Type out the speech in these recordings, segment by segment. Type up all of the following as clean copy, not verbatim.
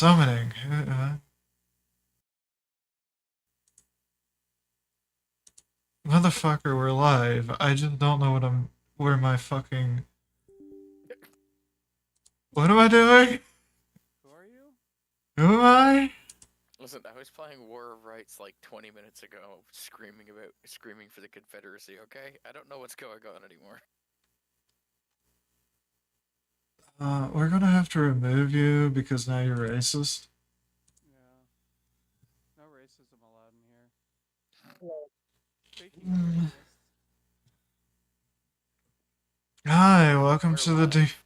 Summoning. Motherfucker, we're live. I just don't know where my fucking... What am I doing? Who are you? Who am I? Listen, I was playing War of Rights like 20 minutes ago, screaming for the Confederacy, okay? I don't know what's going on anymore. We're gonna have to remove you because now you're racist. Yeah. No racism allowed in here. Speaking of Mm. racist, Hi, welcome We're to the live.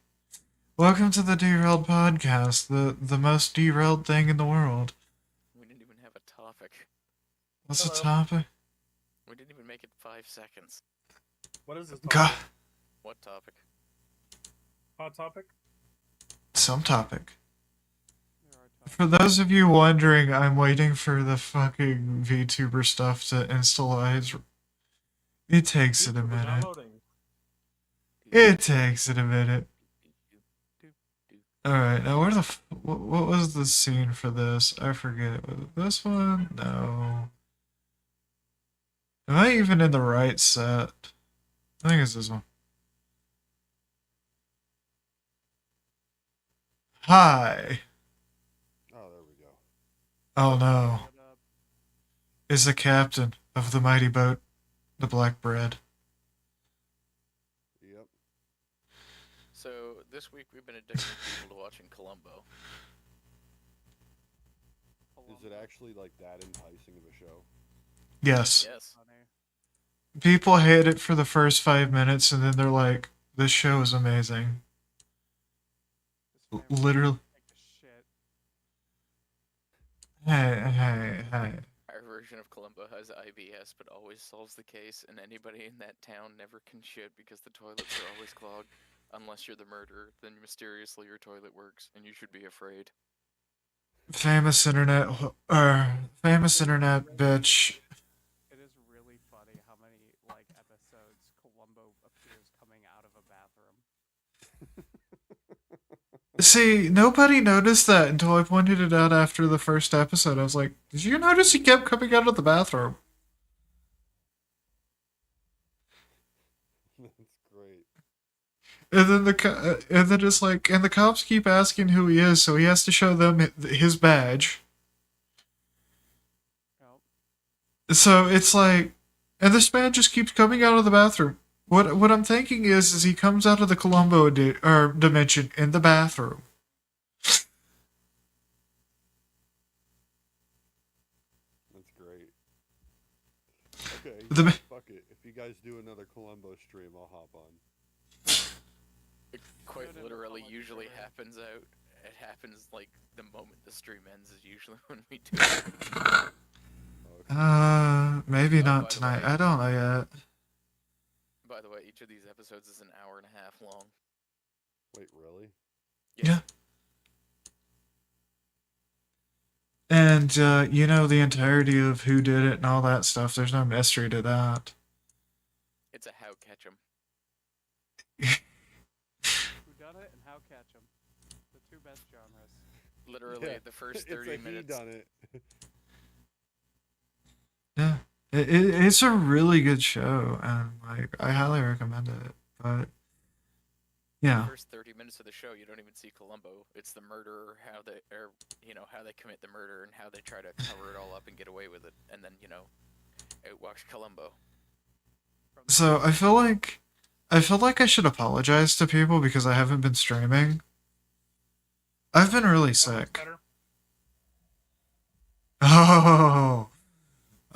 welcome to the Derailed Podcast, the most derailed thing in the world. We didn't even have a topic. What's Hello. the topic? We didn't even make it 5 seconds. What is this God, topic? What topic? Hot topic? some topic. there are topics. For those of you wondering, I'm waiting for the fucking VTuber stuff to install. It takes it a We're minute. downloading. It takes it a minute. Alright, now what was the scene for this? I forget. Was it this one? No. Am I even in the right set? I think it's this one. Hi. Oh, there we go. Oh no. What up? Is the captain of the mighty boat, the Black Bread. Yep. So, this week we've been addicting people to watching Columbo. Is it actually like that enticing of a show? Yes. Yes. Funny. People hate it for the first 5 minutes and then they're like, this show is amazing. This family Literally. take a shit. Hey. Our version of Columbo has IBS, but always solves the case, and anybody in that town never can shit because the toilets are always clogged. Unless you're the murderer, then mysteriously your toilet works, and you should be afraid. Famous internet bitch. It is really funny how many episodes Columbo appears coming out of a bathroom. See, nobody noticed that until I pointed it out after the first episode. I was like, did you notice he kept coming out of the bathroom? That's great. And then it's like, and the cops keep asking who he is, so he has to show them his badge. Yep. So it's like, and this man just keeps coming out of the bathroom. What I'm thinking is he comes out of the Columbo dimension in the bathroom. That's great. Okay, The- fuck it. If you guys do another Columbo stream, I'll hop on. It quite Good literally info, usually Trevor. happens out. It happens like the moment the stream ends is usually when we do it. Maybe Oh, by not the tonight. way. I don't know yet. By the way, each of these episodes is an hour and a half long. Wait, really? Yeah. And, you know the entirety of who did it and all that stuff. There's no mystery to that. It's a how catch 'em. Who done it and how catch 'em? The two best genres. Literally, Yeah, the first it's 30 a minutes. he done it. Yeah. It's a really good show, and, like, I highly recommend it. But, yeah. The first 30 minutes of the show, you don't even see Columbo. It's the murderer, how they commit the murder and how they try to cover it all up and get away with it, and then outwalks Columbo. So, I feel like I should apologize to people because I haven't been streaming. I've been really sick. Better?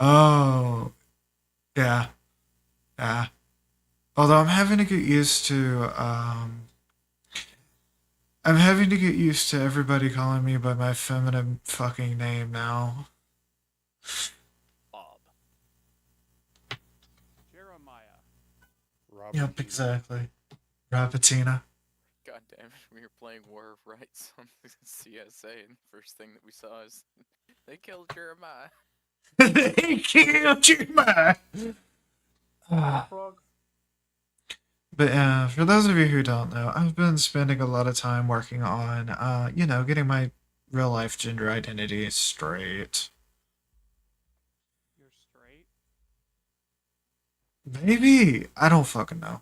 Oh, yeah. Although I'm having to get used to, everybody calling me by my feminine fucking name now. Bob. Jeremiah. Robert Yep, G. exactly. Rapatina. God damn it, we were playing War of Rights on the CSA, and the first thing that we saw is they killed Jeremiah. They killed you, man! Frog? But for those of you who don't know, I've been spending a lot of time working on, getting my real life gender identity is straight. You're straight? Maybe. I don't fucking know.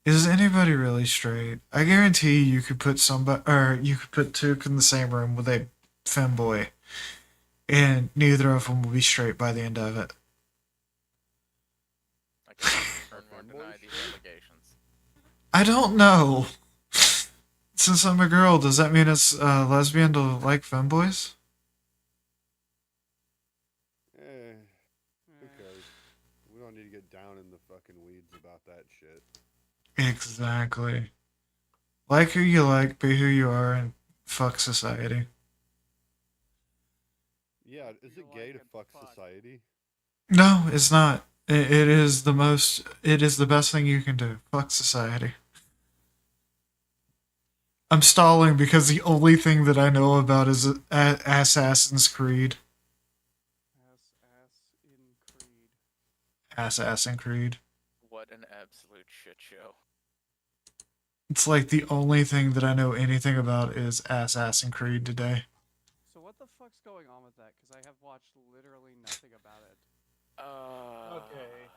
Is anybody really straight? I guarantee you could put somebody, or you could put Took in the same room with a femboy, and neither of them will be straight by the end of it. I can confirm or Fanboy deny these shit? allegations. I don't know. Since I'm a girl, does that mean it's lesbian to like femboys? Who cares? We don't need to get down in the fucking weeds about that shit. Exactly. Like who you like, be who you are, and fuck society. Yeah, Who is you it gay like to and fuck fuck. society? No, it's not. It is the most. It is the best thing you can do. Fuck society. I'm stalling because the only thing that I know about is Assassin's Creed. Ass in Creed. Assassin's Creed. What an absolute shit show. It's like the only thing that I know anything about is Assassin's Creed today. So what the fuck's going on with that? Because I have watched literally nothing about it. Okay.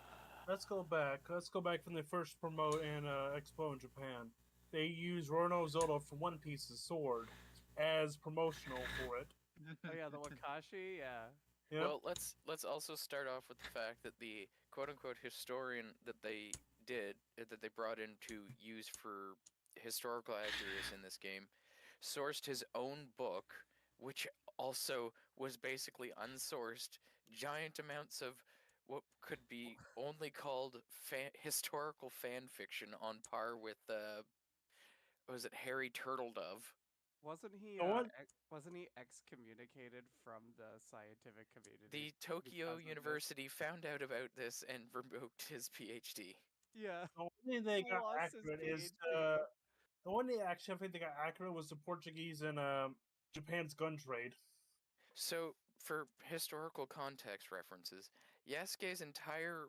Let's go back. Let's go back from the first promote and expo in Japan. They used Roro Zoto from One Piece's sword as promotional for it. Oh yeah, the Wakashi. Yeah. Yep. Well, let's also start off with the fact that the quote-unquote historian that they that they brought in to use for historical accuracy in this game sourced his own book, which also was basically unsourced, giant amounts of what could be only called historical fan fiction on par with was it Harry Turtledove? Wasn't he? You know what? Wasn't he excommunicated from the scientific community? The Tokyo because of this? University found out about this and revoked his PhD. Yeah. The one thing they got Lost his accurate is PhD. the one thing actually I think they got accurate was the Portuguese and Japan's gun trade. So, for historical context references, Yasuke's entire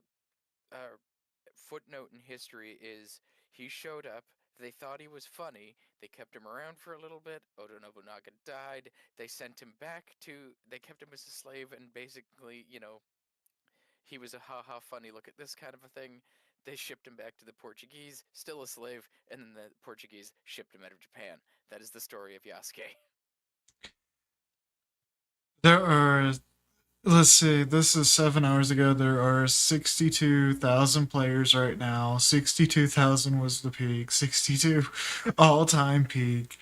uh, footnote in history is he showed up, they thought he was funny, they kept him around for a little bit, Oda Nobunaga died, they sent him back to, they kept him as a slave, and basically, he was a ha-ha funny look at this kind of a thing. They shipped him back to the Portuguese, still a slave, and then the Portuguese shipped him out of Japan. That is the story of Yasuke. There are. Let's see, this is 7 hours ago. There are 62,000 players right now. 62,000 was the peak. 62 all time peak.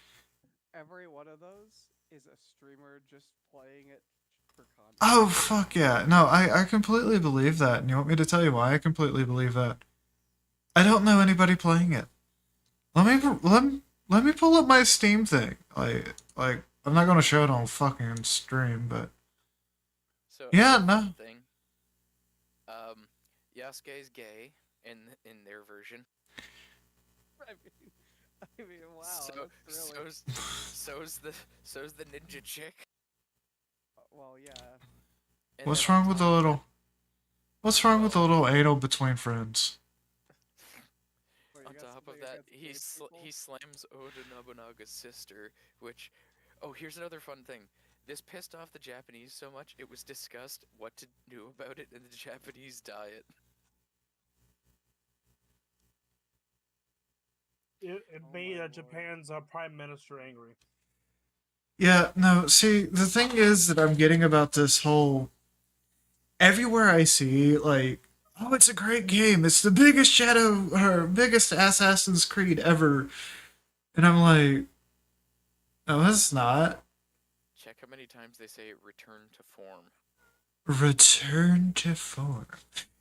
Every one of those is a streamer just playing it for content. Oh, fuck yeah. No, I completely believe that. And you want me to tell you why I completely believe that? I don't know anybody playing it. Let me pull up my Steam thing. Like I'm not gonna show it on fucking stream, but So yeah, another no. fun thing. Yasuke is gay in their version. I mean, wow, So that's really. so's the ninja chick. Well, yeah. And What's then on wrong with the top of little? What's wrong with the little anal between friends? What, On you got top of something that, against gay people? he slams Oda Nobunaga's sister, which, oh, here's another fun thing. This pissed off the Japanese so much, it was discussed what to do about it in the Japanese diet. It Oh made my lord. Japan's prime minister angry. Yeah, no, see, the thing is that I'm getting about this whole. Everywhere I see, like, oh, it's a great game. It's the biggest biggest Assassin's Creed ever. And I'm like, no, it's not. Check how many times they say return to form. Return to form.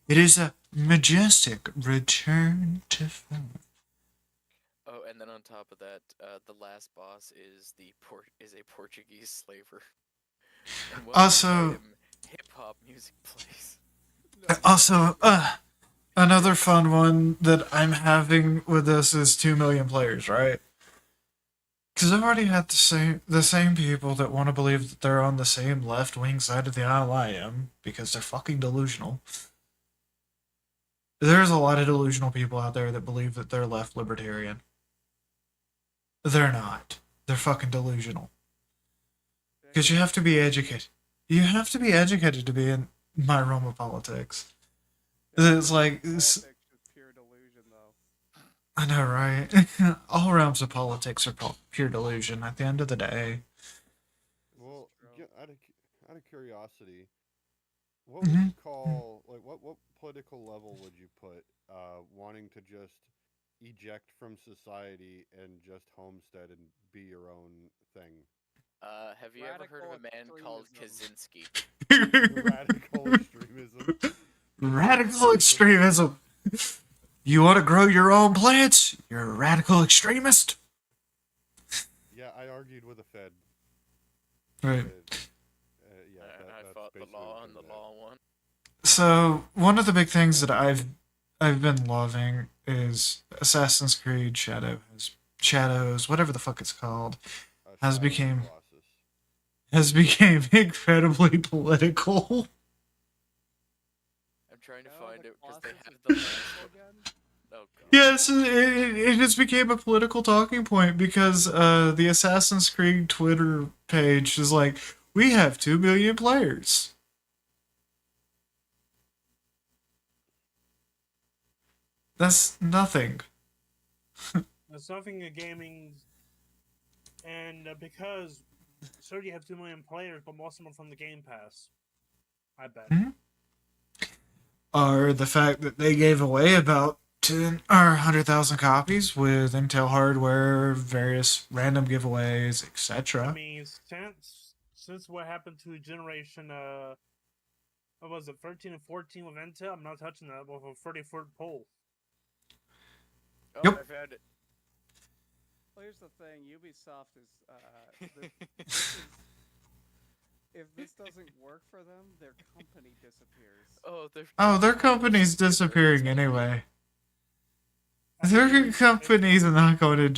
It is a majestic return to form. Oh, and then on top of that, the last boss is a Portuguese slaver. And when Also- hip hop music plays. Also, another fun one that I'm having with this is 2 million players, right? Because I've already had the same people that want to believe that they're on the same left wing side of the aisle I am because they're fucking delusional. There's a lot of delusional people out there that believe that they're left libertarian. They're not. they're fucking delusional. Because you have to be educated. You have to be educated to be in my realm of politics. It's like Politics is pure delusion, though. I know, right? All realms of politics are pure delusion. At the end of the day, This Well, is true. out of curiosity, what would Mhm. you call like what political level would you put wanting to just eject from society and just homestead and be your own thing? Have you ever heard of a man called extremism. Kaczynski? Radical extremism. Radical extremism. You want to grow your own plants? You're a radical extremist. Yeah, I argued with a Fed. Right. Yeah, I that's fought the basically law what and the that. law won. So one of the big things that I've been loving is Assassin's Creed Shadows, whatever the fuck it's called, has Shadow of the became Colossus. has became incredibly political. I'm trying to Shadow of find the it because they Colossus have is the political last. again? Oh god. Yes, it just became a political talking point because the Assassin's Creed Twitter page is like, we have 2 million players. That's nothing. There's nothing in gaming, and because sure you have 2 million players, but most of them are from the Game Pass. I bet. Mhm. Or the fact that they gave away about 10 or 100,000 copies with Intel hardware, various random giveaways, I etc. mean, since what happened to generation, what was it, 13 and 14 with Intel? I'm not touching that with a 30-foot pole. Oh, Yep. I found it. Well, here's the thing: Ubisoft is this is if this doesn't work for them, their company disappears. Oh, their company's disappearing anyway. Their company's not going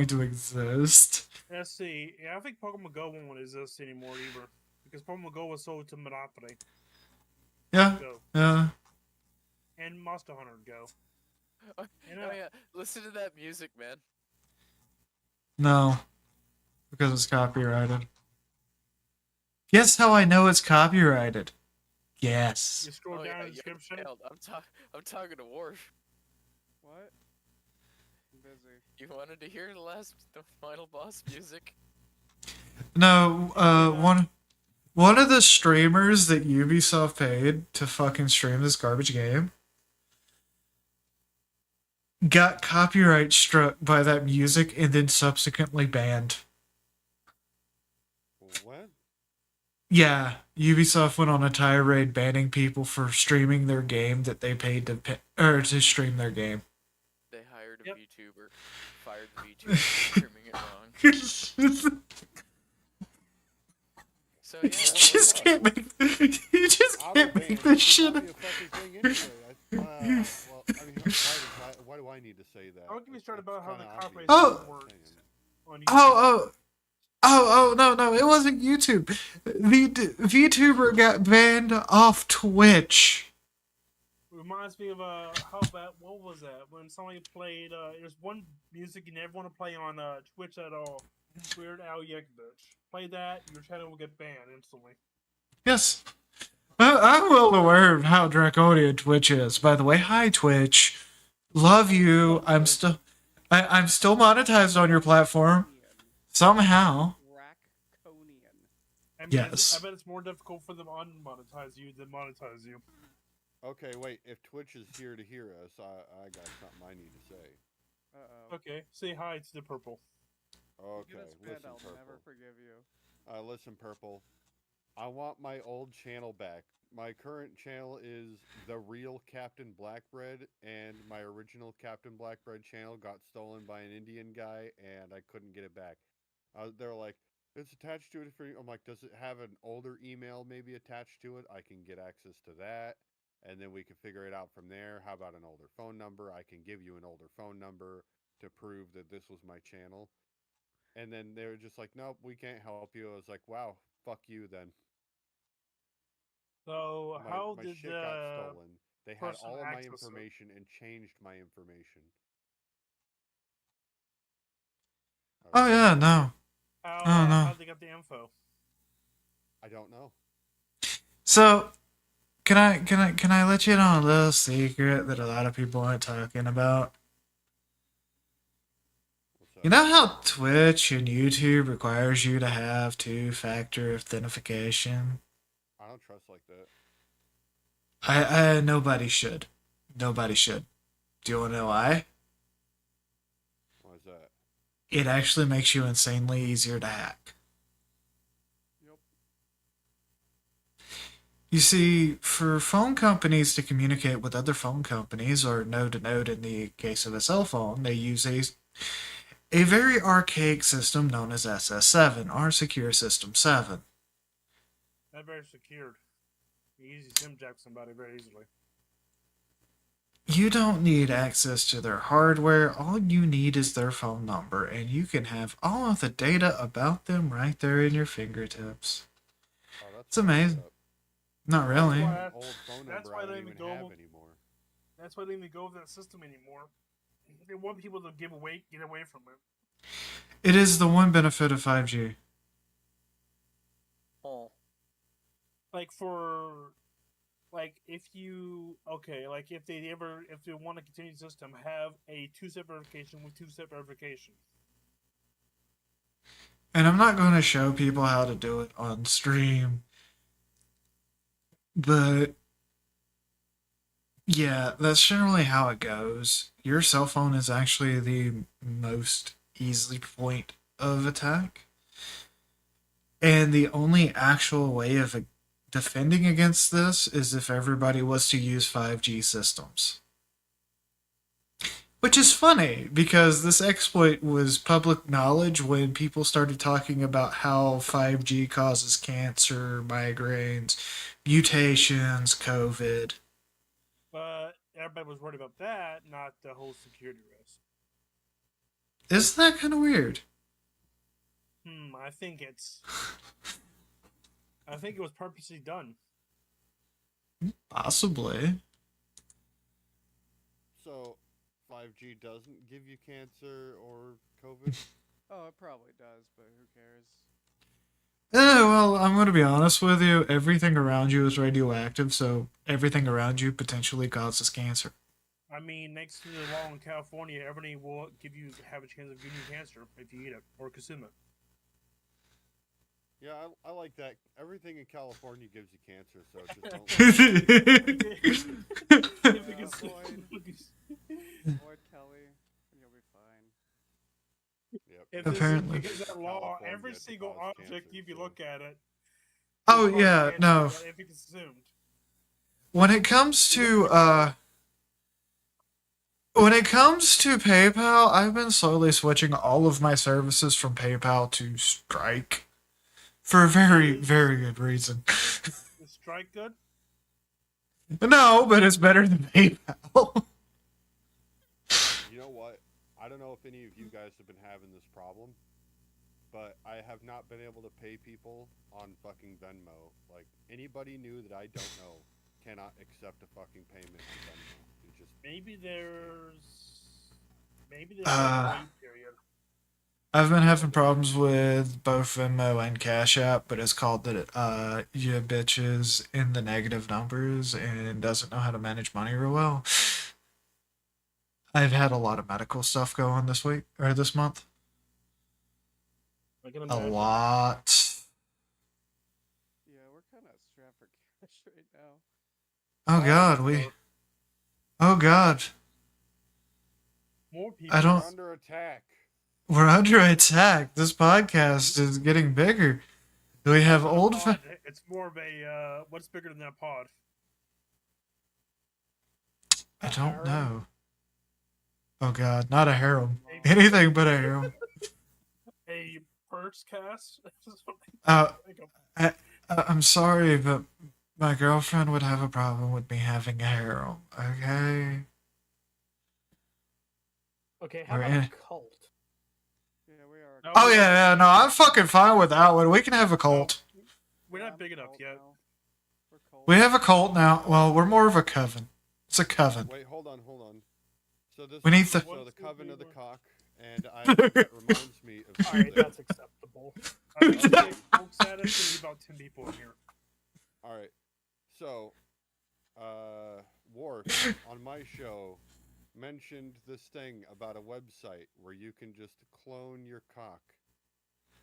to exist. Let's see. Yeah, I think Pokemon Go won't exist anymore either, because Pokemon Go was sold to Monopoly. Yeah, Go yeah. and Monster Hunter Go. Oh yeah, listen to that music, man. No, because it's copyrighted. Guess how I know it's copyrighted? Yes. You scroll down in the description. I'm talking to Worf. What? I'm busy. You wanted to hear the final boss music? No, one of the streamers that Ubisoft paid to fucking stream this garbage game got copyright struck by that music and then subsequently banned. What? Yeah, Ubisoft went on a tirade banning people for streaming their game that they paid to stream their game. They hired a Yep. VTuber, fired the VTuber for streaming it wrong. So yeah, You just can't make. You just can't make this shit. Be a fucking thing anyway. Well, I mean, why do I need to say that? I'll give you a start about how the kinda copyright obvious. system works. On YouTube. Oh, no, it wasn't YouTube. The VTuber got banned off Twitch. Reminds me of how about what was that when somebody played? There's one music you never want to play on Twitch at all. Weird Al Yankovic. Play that, your channel will get banned instantly. Yes. I'm well aware of how draconian Twitch is. By the way, hi Twitch. Love you. I'm still monetized on your platform. Somehow. Draconian. I mean, Yes. I bet it's more difficult for them to unmonetize you than monetize you. Okay, wait. If Twitch is here to hear us, I got something I need to say. Uh-oh. Okay, say hi to the purple. Okay, Get a spit, listen, I'll Purple. never forgive you. Listen, Purple. I want my old channel back. My current channel is The Real Captain Blackbread, and my original Captain Blackbread channel got stolen by an Indian guy, and I couldn't get it back. They're like, it's attached to it for you. I'm like, does it have an older email maybe attached to it? I can get access to that, and then we can figure it out from there. How about an older phone number? I can give you an older phone number to prove that this was my channel. And then they were just like, nope, we can't help you. I was like, wow, fuck you then. So how My did shit got stolen. They had person all of my access it? information and changed my information. Oh yeah, no. Oh no. How they got the info? I don't know. So can I let you in on a little secret that a lot of people aren't talking about? What's You that? know how Twitch and YouTube requires you to have two-factor authentication? I don't trust like that. I nobody should. Nobody should. Do you want to know why? Why is that? It actually makes you insanely easier to hack. Yep. You see, for phone companies to communicate with other phone companies, or node to node in the case of a cell phone, they use a very archaic system known as SS7, or Secure System 7. Not very secured. You easy sim jack somebody very easily. You don't need access to their hardware, all you need is their phone number, and you can have all of the data about them right there in your fingertips. Oh, that's It's fucked amazing. up. Not really. why- An old phone that's number why I they don't even even go have with- anymore. That's why they didn't go with that system anymore. They want people to get away from it. It is the one benefit of 5G. Oh. Like for, like if you like if they want to continue the system, have a two-step verification with two-step verification. And I'm not going to show people how to do it on stream, but yeah, that's generally how it goes. Your cell phone is actually the most easily point of attack. And the only actual way of defending against this is if everybody was to use 5G systems. Which is funny because this exploit was public knowledge when people started talking about how 5G causes cancer, migraines, mutations, COVID. But everybody was worried about that, not the whole security risk. Isn't that kind of weird? I think it was purposely done. Possibly. So, 5G doesn't give you cancer or COVID? Oh, it probably does, but who cares? Well, I'm going to be honest with you. Everything around you is radioactive, so everything around you potentially causes cancer. I mean, next to the law in California, everything will have a chance of giving you cancer if you eat it or consume it. Yeah, I like that. Everything in California gives you cancer, so just don't. If you consume- Avoid Kelly, and you'll be fine. Yep. If Apparently. because that law, California every to single cause object, cancer, if you so- look at it. Oh, will cause yeah, cancer no. if it consumed. When it comes to PayPal, I've been slowly switching all of my services from PayPal to Strike for a very, very good reason. Is Strike good? No, but it's better than PayPal. You know what? I don't know if any of you guys have been having this problem, but I have not been able to pay people on fucking Venmo. Like, anybody new that I don't know cannot accept a fucking payment on Venmo. It just Maybe there's a wait period. I've been having problems with both Venmo and Cash App, but it's called that you bitches in the negative numbers and doesn't know how to manage money real well. I've had a lot of medical stuff go on this week or this month. I can A imagine. lot. Yeah, we're kind of strapped for cash right now. Oh God, Oh God, More people. I don't- we're under attack. we're under attack. This podcast is getting bigger. We have old. Pod, it's more of a what's bigger than that pod? I don't know. Oh God, not a harem. Anything but a harem. A purse cast? I'm sorry, but my girlfriend would have a problem with me having a harem. Okay. Okay, how We're about in- a cult? Yeah, we are. No, Oh yeah, no, I'm fucking fine with that one. We can have a cult. We're Yeah, not I'm big enough cold yet. now. We're cold. We have a cult now. Well, we're more of a coven. It's a coven. Wait, hold on. So this We need so the- the coven of the cock and that reminds me of All right, something. that's acceptable. I think folk status is about 10 people in here. All right, so Worf on my show mentioned this thing about a website where you can just clone your cock.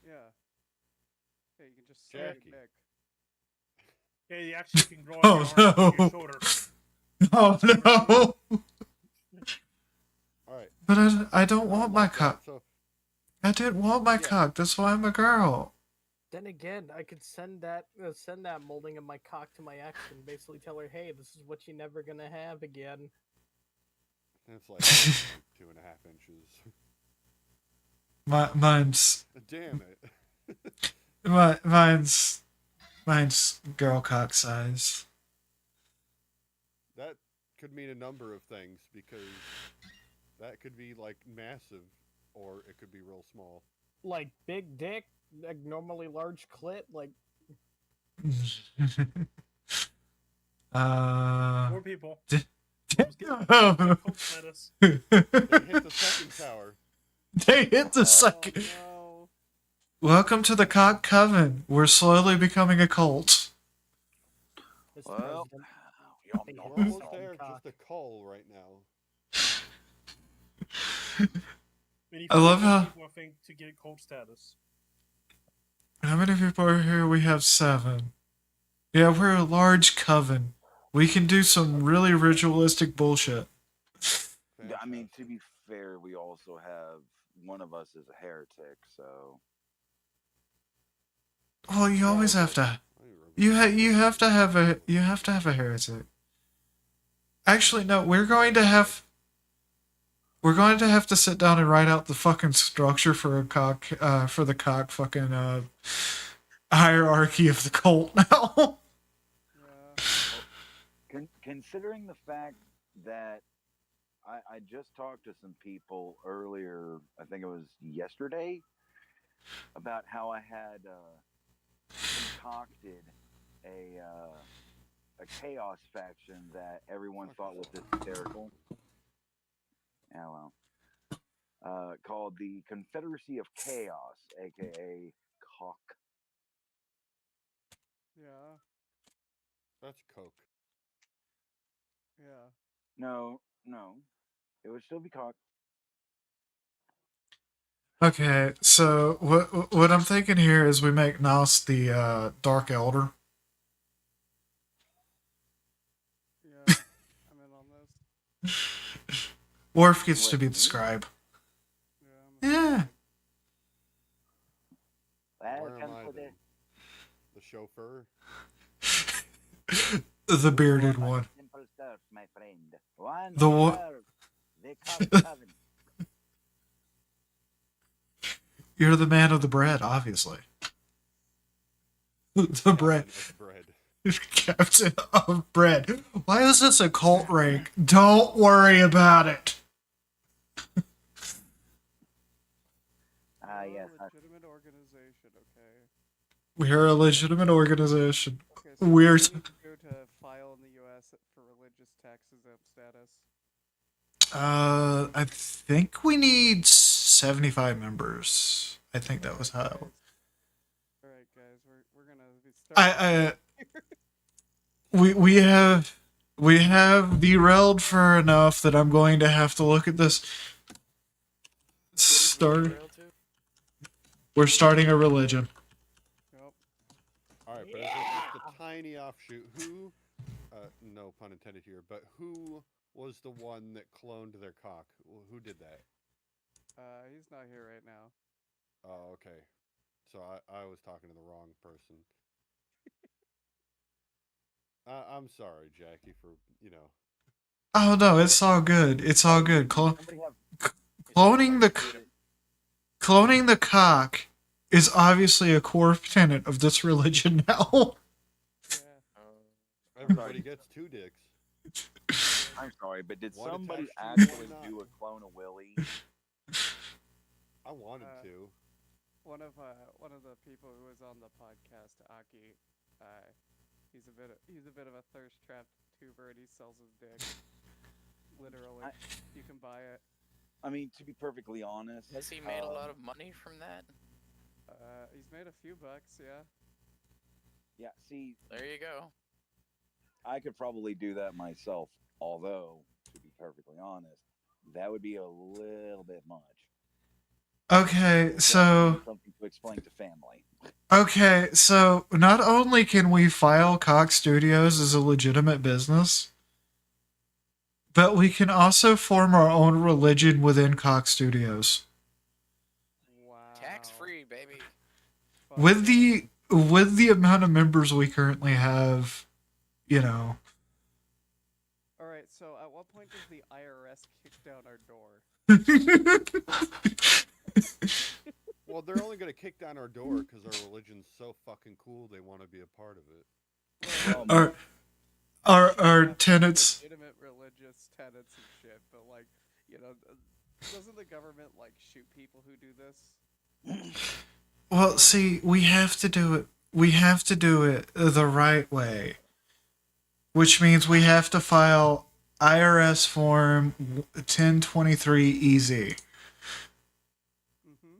Yeah. Yeah, you can just suck Jackie. your dick. Yeah, you actually can grow out your arm on your shoulder. Oh no! All right. But I don't want my like that, cock. So I didn't want my Yeah. cock. That's why I'm a girl. Then again, I could send that molding of my cock to my ex and basically tell her, "Hey, this is what you're never gonna have again." it's like 2.5 inches. Mine's Damn it. mine's girl cock size. That could mean a number of things because that could be like massive or it could be real small. Like big dick, abnormally large clit, like More people. D- Let's get cult status. They hit the second tower. They hit the second. Oh, Welcome to the cock coven. We're slowly becoming a cult. Mr. Well, President. They We're hit almost the there, second cock. just a cull right now. I love how- people, I think, to get cult status. How many people are here? We have 7. Yeah, we're a large coven. We can do some really ritualistic bullshit. Yeah, I mean, to Fantastic. be fair, we also have one of us is a heretic, so Well, you always have to. I don't remember. You have to have a heretic. Actually, no. We're going to have to sit down and write out the fucking structure for a cock for the cock fucking hierarchy of the cult now. yeah. considering the fact that I just talked to some people earlier, I think it was yesterday, about how I had concocted a chaos faction that everyone thought was hysterical. Yeah, well, called the Confederacy of Chaos, aka Cock. Yeah. That's Coke. Yeah. No, it would still be Cock. Okay, so what I'm thinking here is we make Nos the Dark Elder. Yeah. I'm in on this. Worf gets to Wait, be the me? scribe. Yeah. Yeah. Where am Welcome I to then? The chauffeur? The bearded One one. simple stuff, my friend. One The what? serve, the Cock Coven. You're the man of the bread, obviously. The bread. Of bread. Captain of bread. Why is this a cult rank? Don't worry about it. Ah, We're yes. a legitimate organization, okay? We're a legitimate organization. Okay, so We're- what do we need to do to file in the U.S. for religious tax exempt status? I think we need 75 members. I think that was how. Alright, guys, we're gonna be starting. We have derailed for enough that I'm going to have to look at this. We're starting a religion. Yep. Alright, but it's just a tiny offshoot. Who, no pun intended here, but who was the one that cloned their cock? Who did that? He's not here right now. Oh, okay. So I was talking to the wrong person. I'm sorry, Jackie, for, Oh no, it's all good. It's all good. Somebody have Cloning the cock is obviously a core tenet of this religion now. Yeah. everybody gets 2 dicks. I'm sorry, but did One somebody attached to actually you, one do not. a clone of Willie? I wanted Uh, to. One of the people who was on the podcast, Aki, he's a bit of a thirst trap tuber, and he sells his dick. Literally, you can buy it. I mean, to be perfectly honest, Has he made a lot of money from that? He's made a few bucks, yeah. yeah. See, There you go. I could probably do that myself. Although, to be perfectly honest, that would be a little bit much. Okay, Definitely so something to explain to family. not only can we file Cox Studios as a legitimate business, but we can also form our own religion within Cox Studios. Wow. Tax free, baby. Fuck With yeah. the amount of members we currently have, you know. All right. So, at what point does the IRS kick down our door? Well, they're only gonna kick down our door because our religion's so fucking cool. They want to be a part of it. Well, our our Have tenants. legitimate religious tenets and shit, but like, doesn't the government like shoot people who do this? Well, see, we have to do it. We have to do it the right way, which means we have to file IRS form 1023 easy. Mm-hmm.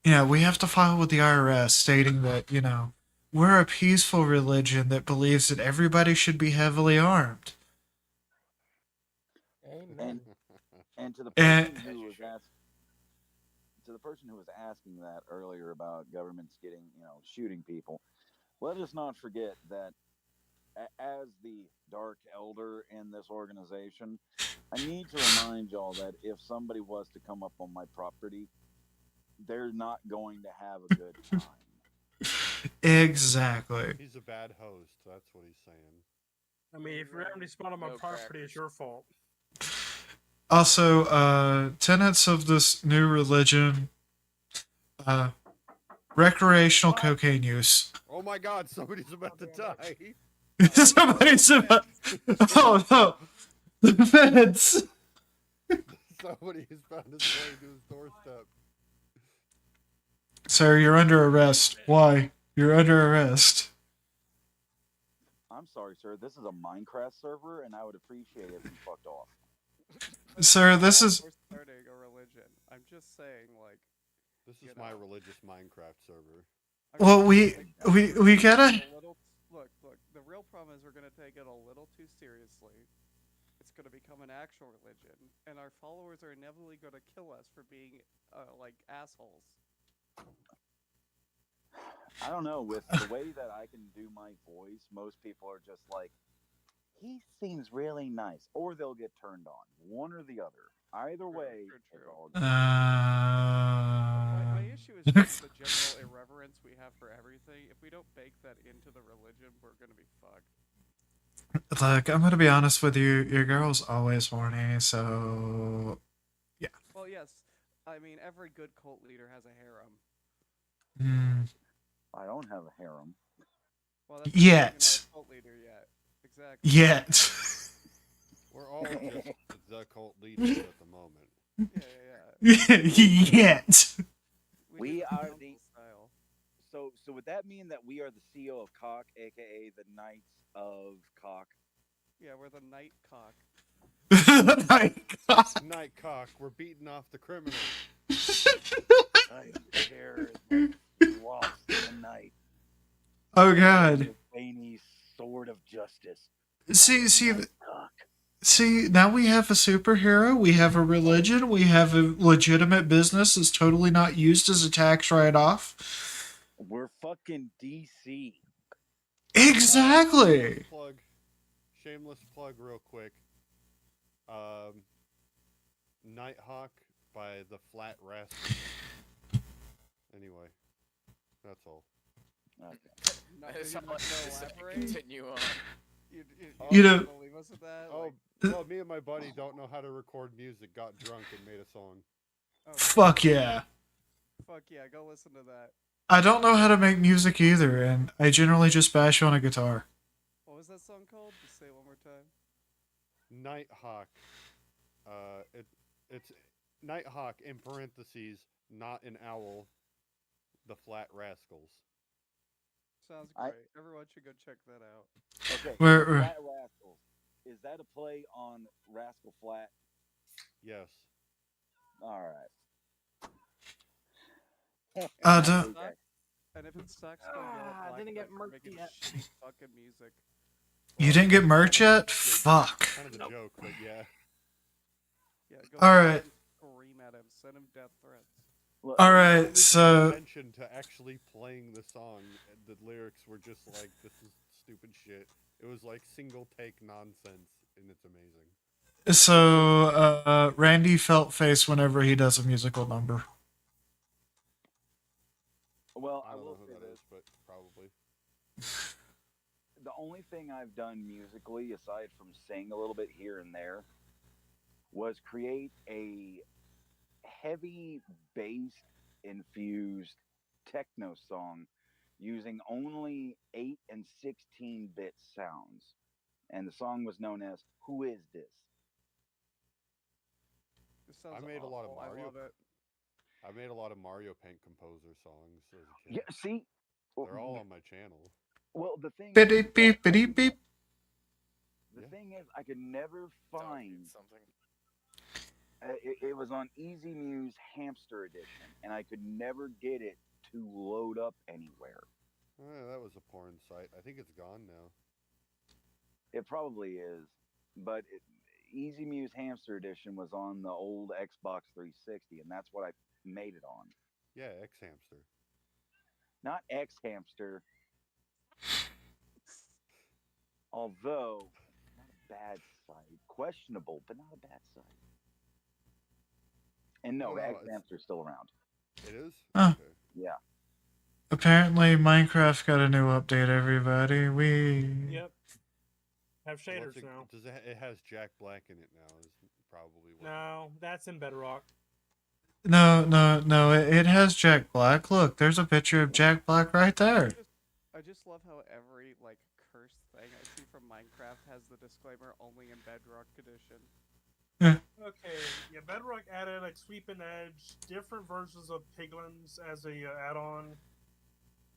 Yeah, we have to file with the IRS stating that, we're a peaceful religion that believes that everybody should be heavily armed. Amen. and to the And- person who was asking that earlier about governments getting, shooting people, let us not forget that as the dark elder in this organization, I need to remind y'all that if somebody was to come up on my property, they're not going to have a good time. Exactly. He's a bad host. That's what he's saying. I mean, if you're having to spawn on my No property, crackers. it's your fault. Also, tenets of this new religion, recreational cocaine use. Oh my God! Somebody's about to die. Somebody's about. Oh no! The feds! Somebody has found his way to his doorstep. Sir, you're under arrest. Why? You're under arrest. I'm sorry, sir. This is a Minecraft server, and I would appreciate it if you fucked off. Sir, this is. We're starting a religion. I'm just saying, like. This is You my know. religious Minecraft server. I'm Well, just we saying, we gotta. a little, look. The real problem is we're gonna take it a little too seriously. It's gonna become an actual religion, and our followers are inevitably gonna kill us for being like assholes. I don't know. With the way that I can do my voice, most people are just like, he seems really nice. Or they'll get turned on. One or the other. Either way, True. it's all good. My issue is just the general irreverence we have for everything. If we don't bake that into the religion, we're gonna be fucked. Look, I'm gonna be honest with you. Your girl's always horny, so. Well, yes. I mean, every good cult leader has a harem. Mm, I don't have a harem. Well, that's Yet. You're not a cult leader yet. Exactly. yet. We're all just the cult leaders at the moment. Yeah. yet. We do the are council the- style. So would that mean that we are the CEO of Cock, aka the Knights of Cock? Yeah, we're the night cock. My God. Night cock, we're beating off the criminals. I am here as the walks in the night. Oh God. The veiny sword of justice. See, Night Cock. See, now we have a superhero, we have a religion, we have a legitimate business that's totally not used as a tax write-off. We're fucking DC. Exactly. Shameless plug real quick. Nighthawk by the Flat Rascals. Anyway, that's all. Okay. No, That's you all I want have to to say. elaborate? Continue on. You know- don't believe us in that? Oh, Like, well, me and my buddy don't know how to record music, got drunk, and made a song. oh, Fuck yeah. fuck yeah, go listen to that. I don't know how to make music either, and I generally just bash on a guitar. What was that song called? Just say it one more time. Nighthawk. It's Nighthawk in parentheses, not an owl. The Flat Rascals. Sounds I- great. Everyone should go check that out. Okay. Where- Flat Rascals. Is that a play on Rascal Flat? Yes. All right. And if it don't- Okay. sucks, and if it sucks, don't yell at Didn't get Blackjack for murked making yet. shitty fucking music. You Well, didn't get that's merch kind of yet? Fuck. kind of the joke, but yeah. Yeah, go All full right. on scream at him, send him death threats. Look, All There right, was so- no mention to actually playing the song. The lyrics were just like, "This is stupid shit." It was like single take nonsense, and it's amazing. So, Randy felt face whenever he does a musical number. well, I I don't know will who say that this: is, but probably. the only thing I've done musically, aside from sing a little bit here and there, was create a heavy bass infused techno song using only 8 and 16-bit sounds. And the song was known as Who Is This? This sounds I made a lot of awful, I Mario. love it. I made a lot of Mario Paint composer songs as a kid. Yeah, see? They're all on my channel. Well, the thing Beep is, beep beep beep. the Yeah. thing is, I could never Dog find. needs something. It was on Easy Muse Hamster Edition, and I could never get it to load up anywhere. That was a porn site. I think it's gone now. It probably is, but Easy Muse Hamster Edition was on the old Xbox 360, and that's what I made it on. Yeah, X Hamster. Not X Hamster, although not a bad site. Questionable, but not a bad site. And no, No, X it's- Hamster's still around. It is. Huh. Okay. Yeah. Apparently, Minecraft got a new update, everybody. Yep. Have Well, shaders now. it has Jack Black in it now. Is probably what. No, that's in Bedrock. No. It has Jack Black. Look, there's a picture of Jack Black right there. I just love how every like cursed thing I see from Minecraft has the disclaimer only in Bedrock Edition. Okay, yeah, Bedrock added like Sweeping Edge, different versions of Piglins as a add-on,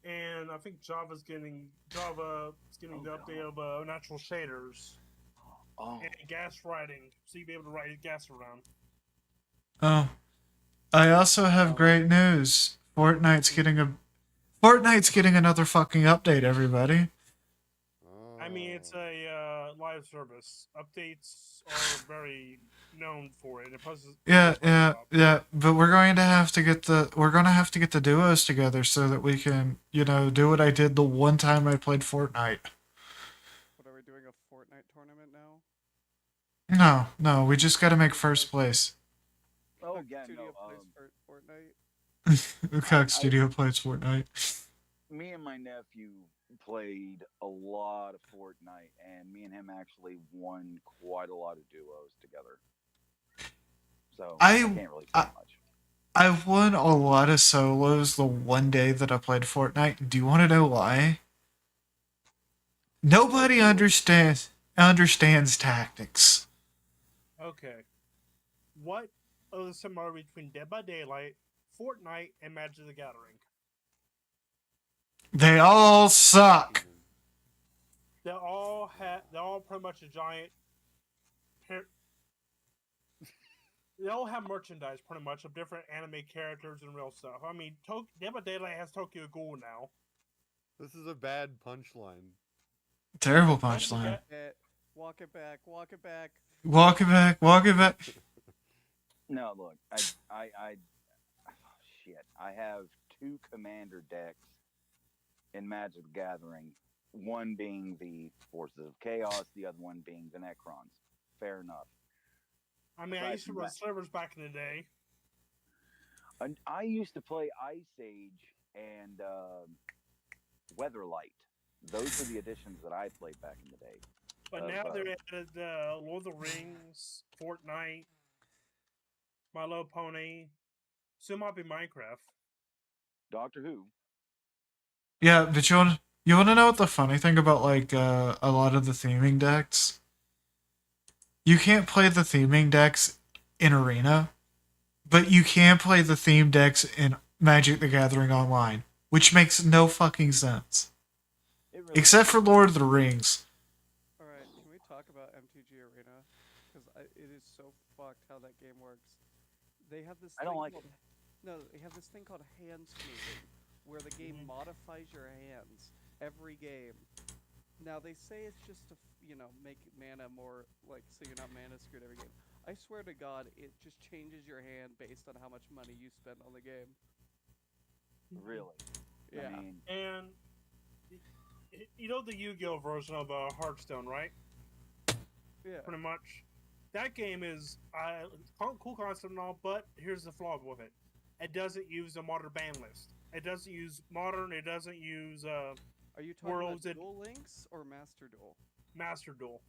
and I think Java's getting the update of natural shaders Oh, and gas writing, so you'll be able to write gas around. Oh, I also have great news. Fortnite's getting another fucking update, everybody. I mean, it's Oh. a live service. Updates are very known for it. Yeah. But we're going to have to get the duos together so that we can, do what I did the one time I played Fortnite. What are we doing, a Fortnite tournament now? No, we just got to make first place. oh Cook yeah, Studio no. plays Fortnite. Cock Studio plays Fortnite. Me and my nephew played a lot of Fortnite, and me and him actually won quite a lot of duos together. So I can't really say much. I've won a lot of solos the one day that I played Fortnite. Do you want to know why? Nobody understands tactics. Okay. What are the similarities between Dead by Daylight, Fortnite, and Magic the Gathering? They all suck. They're all pretty much a giant. They all have merchandise, pretty much, of different anime characters and real stuff. I mean, Dead by Daylight has Tokyo Ghoul now. This is a bad punchline. Terrible punchline. Walk it back. Walk it back. No, look, shit. I have 2 commander decks in Magic the Gathering. One being the Forces of Chaos, the other one being the Necrons. Fair enough. I mean, I used to run servers back in the day. And I used to play Ice Age and Weatherlight. Those are the editions that I played back in the day. But now they're added Lord of the Rings, Fortnite, My Little Pony. Soon might be Minecraft. Doctor Who. Yeah, but you want to know what the funny thing about like a lot of the theming decks? You can't play the theming decks in Arena, but you can play the theme decks in Magic the Gathering Online, which makes no fucking sense. Really Except for Lord of the Rings. Alright, can we talk about MTG Arena? Because it is so fucked how that game works. They have this I don't thing like called they have this thing called hand smoothing, where the game modifies your hands every game. Now they say it's just to make mana more like so you're not mana screwed every game. I swear to God, it just changes your hand based on how much money you spend on the game. Really. Yeah. I mean, And you know the Yu-Gi-Oh version of Hearthstone, right? Yeah. Pretty much. That game is cool concept and all, but here's the flaw with it: it doesn't use a modern ban list. It doesn't use modern. It doesn't use Are you talking worlds. about Duel Links or Master Duel? Master Duel.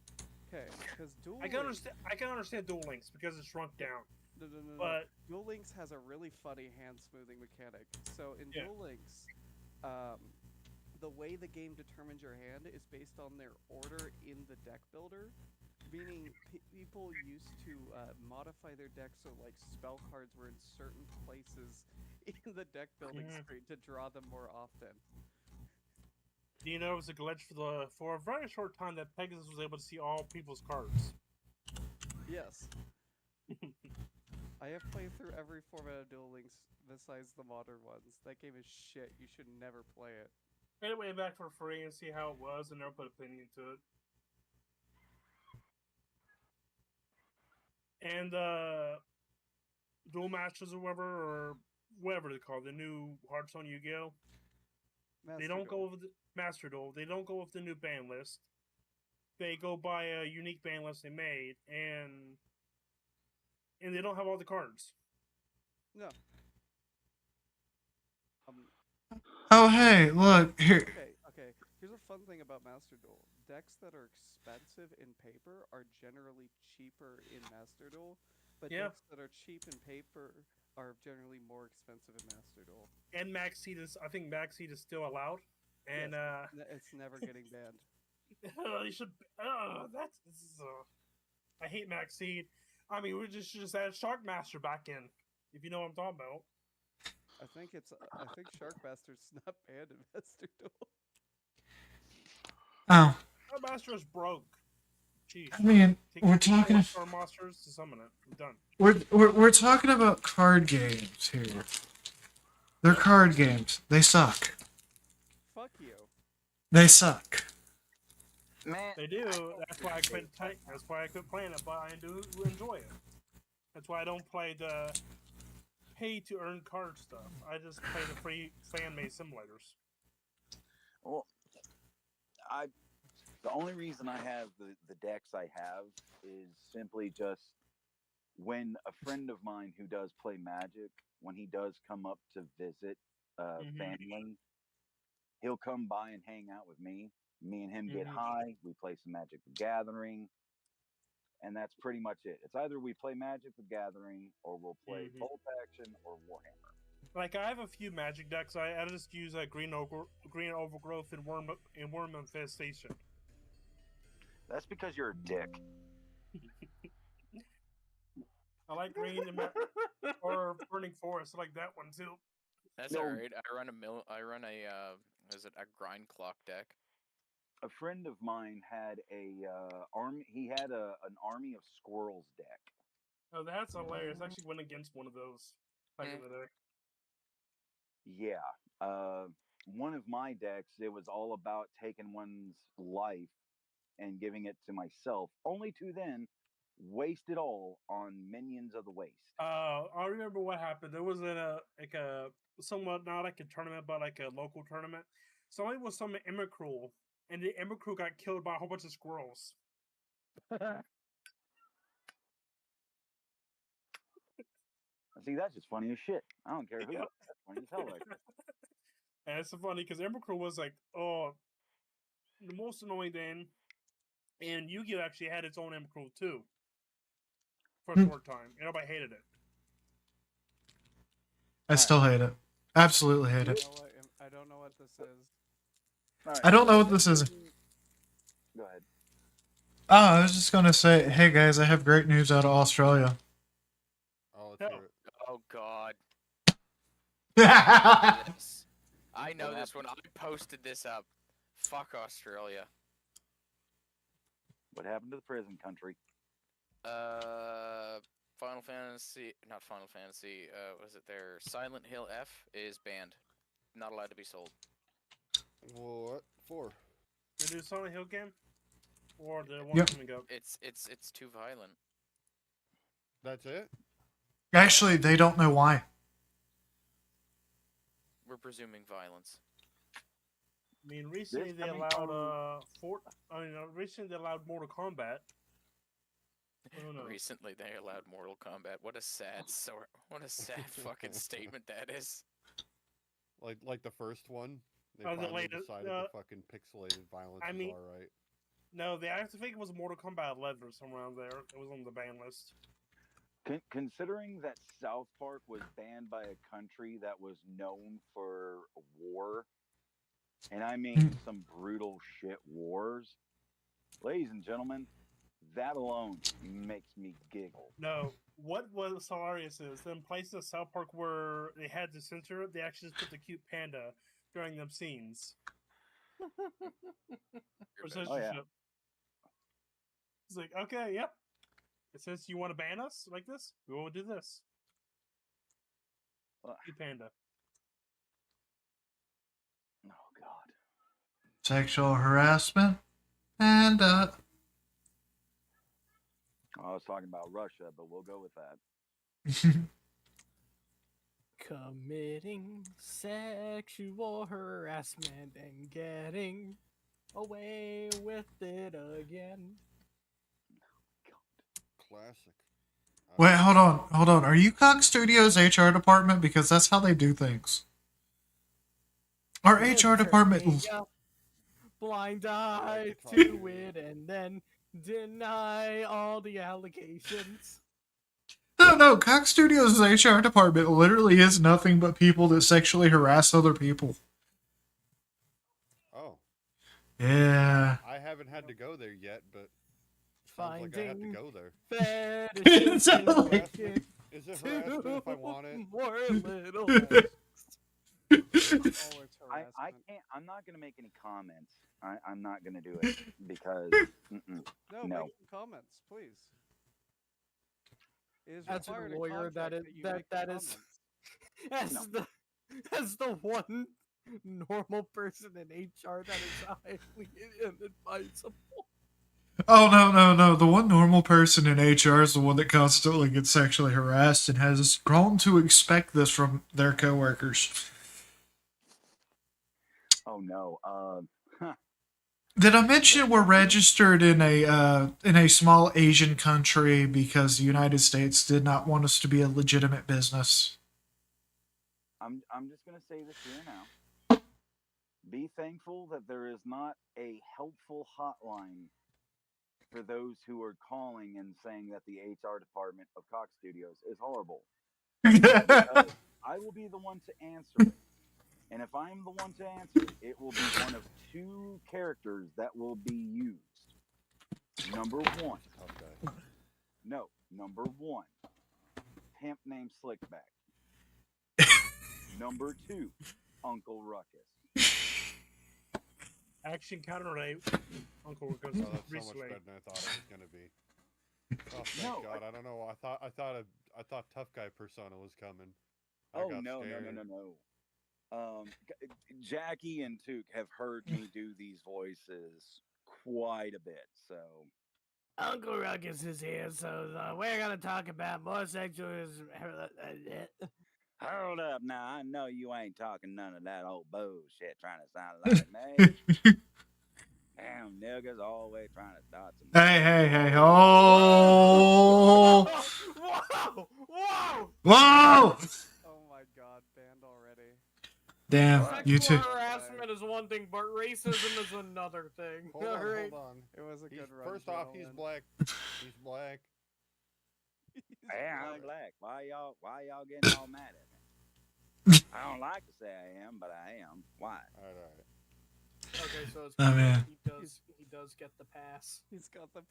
Okay, because Duel I can understand. I can understand Duel Links because it's shrunk down. No. But Duel Links has a really funny hand smoothing mechanic. So in Yeah. Duel Links, the way the game determines your hand is based on their order in the deck builder. Meaning, people used to modify their deck so like spell cards were in certain places in the deck building screen to draw them more often. do you know it was a glitch for a very short time that Pegasus was able to see all people's cards? Yes. I have played through every format of Duel Links besides the modern ones. That game is shit. You should never play it. Anyway, back for free and see how it was, and never put opinion to it. And Duel Masters or whatever they call it, the new Hearthstone Yu-Gi-Oh. They don't go with the Master Duel. They don't go with the new ban list. They go by a unique ban list they made, and they don't have all the cards. No. Oh, hey, look here. Okay. Here's a fun thing about Master Duel. Decks that are expensive in paper are generally cheaper in Master Duel, but Yeah. decks that are cheap in paper are generally more expensive in Master Duel. And Max Seed I think Max Seed is still allowed. And Yes, it's never getting banned. you should. I hate Max Seed. I mean, we just add Sharkmaster back in, if you know what I'm talking about. I think Sharkmaster's not banned in Master Duel. Oh, Sharkmaster is broke. Jeez. I mean, we're talking. Star Monsters to summon it. I'm done. We're talking about card games here. They're card games. They suck. Fuck you. They suck. man, They do. That's why I quit. That's why I quit playing it. But I do enjoy it. That's why I don't play the pay-to-earn card stuff. I just play the free fan-made simulators. well, the only reason I have the decks I have is simply just when a friend of mine who does play Magic, when he does come up to visit family, he'll come by and hang out with me. Me and him get high. We play some Magic the Gathering, and that's pretty much it. It's either we play Magic the Gathering or we'll play Bolt Action or Warhammer. Like I have a few Magic decks. I just use Green Overgrowth and Worm Infestation. That's because you're a dick. I like Green or Burning Forest. I like that one too. That's No. alright. I run a a grind clock deck. A friend of mine had he had an army of squirrels deck. Oh, that's hilarious. I actually went against one of those back in the day. Yeah. One of my decks, it was all about taking one's life and giving it to myself, only to then waste it all on Minions of the Waste. I remember what happened. There was a somewhat not like a tournament, but like a local tournament. Somebody was summoning Emrakul, and the Emrakul got killed by a whole bunch of squirrels. See, that's just funny as shit. I don't care who. That's funny as hell right there. And it's so funny because Emrakul was like, oh, the most annoying thing. And Yu-Gi-Oh actually had its own Emrakul too. For a short time. Everybody hated it. I still hate it. Absolutely hate it. I don't know what this is. All right, I don't know what this is. Go ahead. Oh, I was just gonna say, hey guys, I have great news out of Australia. Oh, let's hear it. Oh God. I This. I know this one. I posted this up. Fuck Australia. What happened to the prison country? not Final Fantasy. Was it their Silent Hill F is banned, not allowed to be sold. What for? The new Silent Hill game, or the one Yep. coming up. It's too violent. That's it? Actually, they don't know why. We're presuming violence. I mean, recently This they coming allowed recently they allowed Mortal Kombat. I don't know. Recently, they allowed Mortal Kombat. What a sad fucking statement that is. Like the first one? They Oh, the finally latest, decided the fucking pixelated violence I mean- is alright. No, I think it was Mortal Kombat 11 or somewhere around there. It was on the ban list. Considering that South Park was banned by a country that was known for war, and I mean some brutal shit wars, ladies and gentlemen, that alone makes me giggle. No, what was hilarious is in places in South Park where they had to censor it, they actually just put the cute panda during them scenes. For censorship. Oh, yeah. It's like, okay, yep. Since you want to ban us like this, we will do this. Ugh. Cute panda. Oh God. Sexual harassment, and I was talking about Russia, but we'll go with that. Committing sexual harassment and getting away with it again. Classic. wait, hold on. Are you Cox Studios HR department? Because that's how they do things. Our HR department. Turning a blind eye talk to to it and then deny all the allegations. No, Cox Studios' HR department literally is nothing but people that sexually harass other people. Oh, Yeah. I haven't had to go there yet, but sounds like I have to Finding go there. fetishes Sounds to like- make it Is it harassment if I want it? more little. Oh, it's I harassment. can't. I'm not going to make any comments. I'm not going to do it because No, No. make comments, please. It is As a required in lawyer, that contract is you that make that the is comments. as the one normal person in HR that is highly inadvisable. Oh, no. The one normal person in HR is the one that constantly gets sexually harassed and has grown to expect this from their coworkers. oh no. Did I mention we're registered in a small Asian country because the United States did not want us to be a legitimate business? I'm just going to say this here now. Be thankful that there is not a helpful hotline for those who are calling and saying that the HR department of Cox Studios is horrible. Because I will be the one to answer it. And if I'm the one to answer it, it will be one of two characters that will be used. Number one. Okay. No, number one. Pimp named Slickback. Number two. Uncle Ruckus. Action counter rape. Uncle Oh, Ruckus that's so much recently. better than I thought it was gonna be. Oh, thank No, God! I don't know. I thought tough guy persona was coming. I Oh got no, scared. no. Jackie and Took have heard me do these voices quite a bit, so Uncle Ruckus is here, so we're gonna talk about more sexual. hold up now. I know you ain't talking none of that old bullshit trying to sound like me. Damn niggas always trying to start some. Hey, oh, Whoa! Whoa! whoa! Oh my god, banned already. Damn, you Sexual two. harassment is one thing, but racism is another thing. Hold on, Alright. hold on. It was a He's, good run. first off, he's gentlemen. black. He's black. He's Yeah, I'm black. black. Why y'all getting all mad at me? I don't like to say I am, but I am. Why? All right. Okay, so it's Oh, man. he does get the pass. He's got the.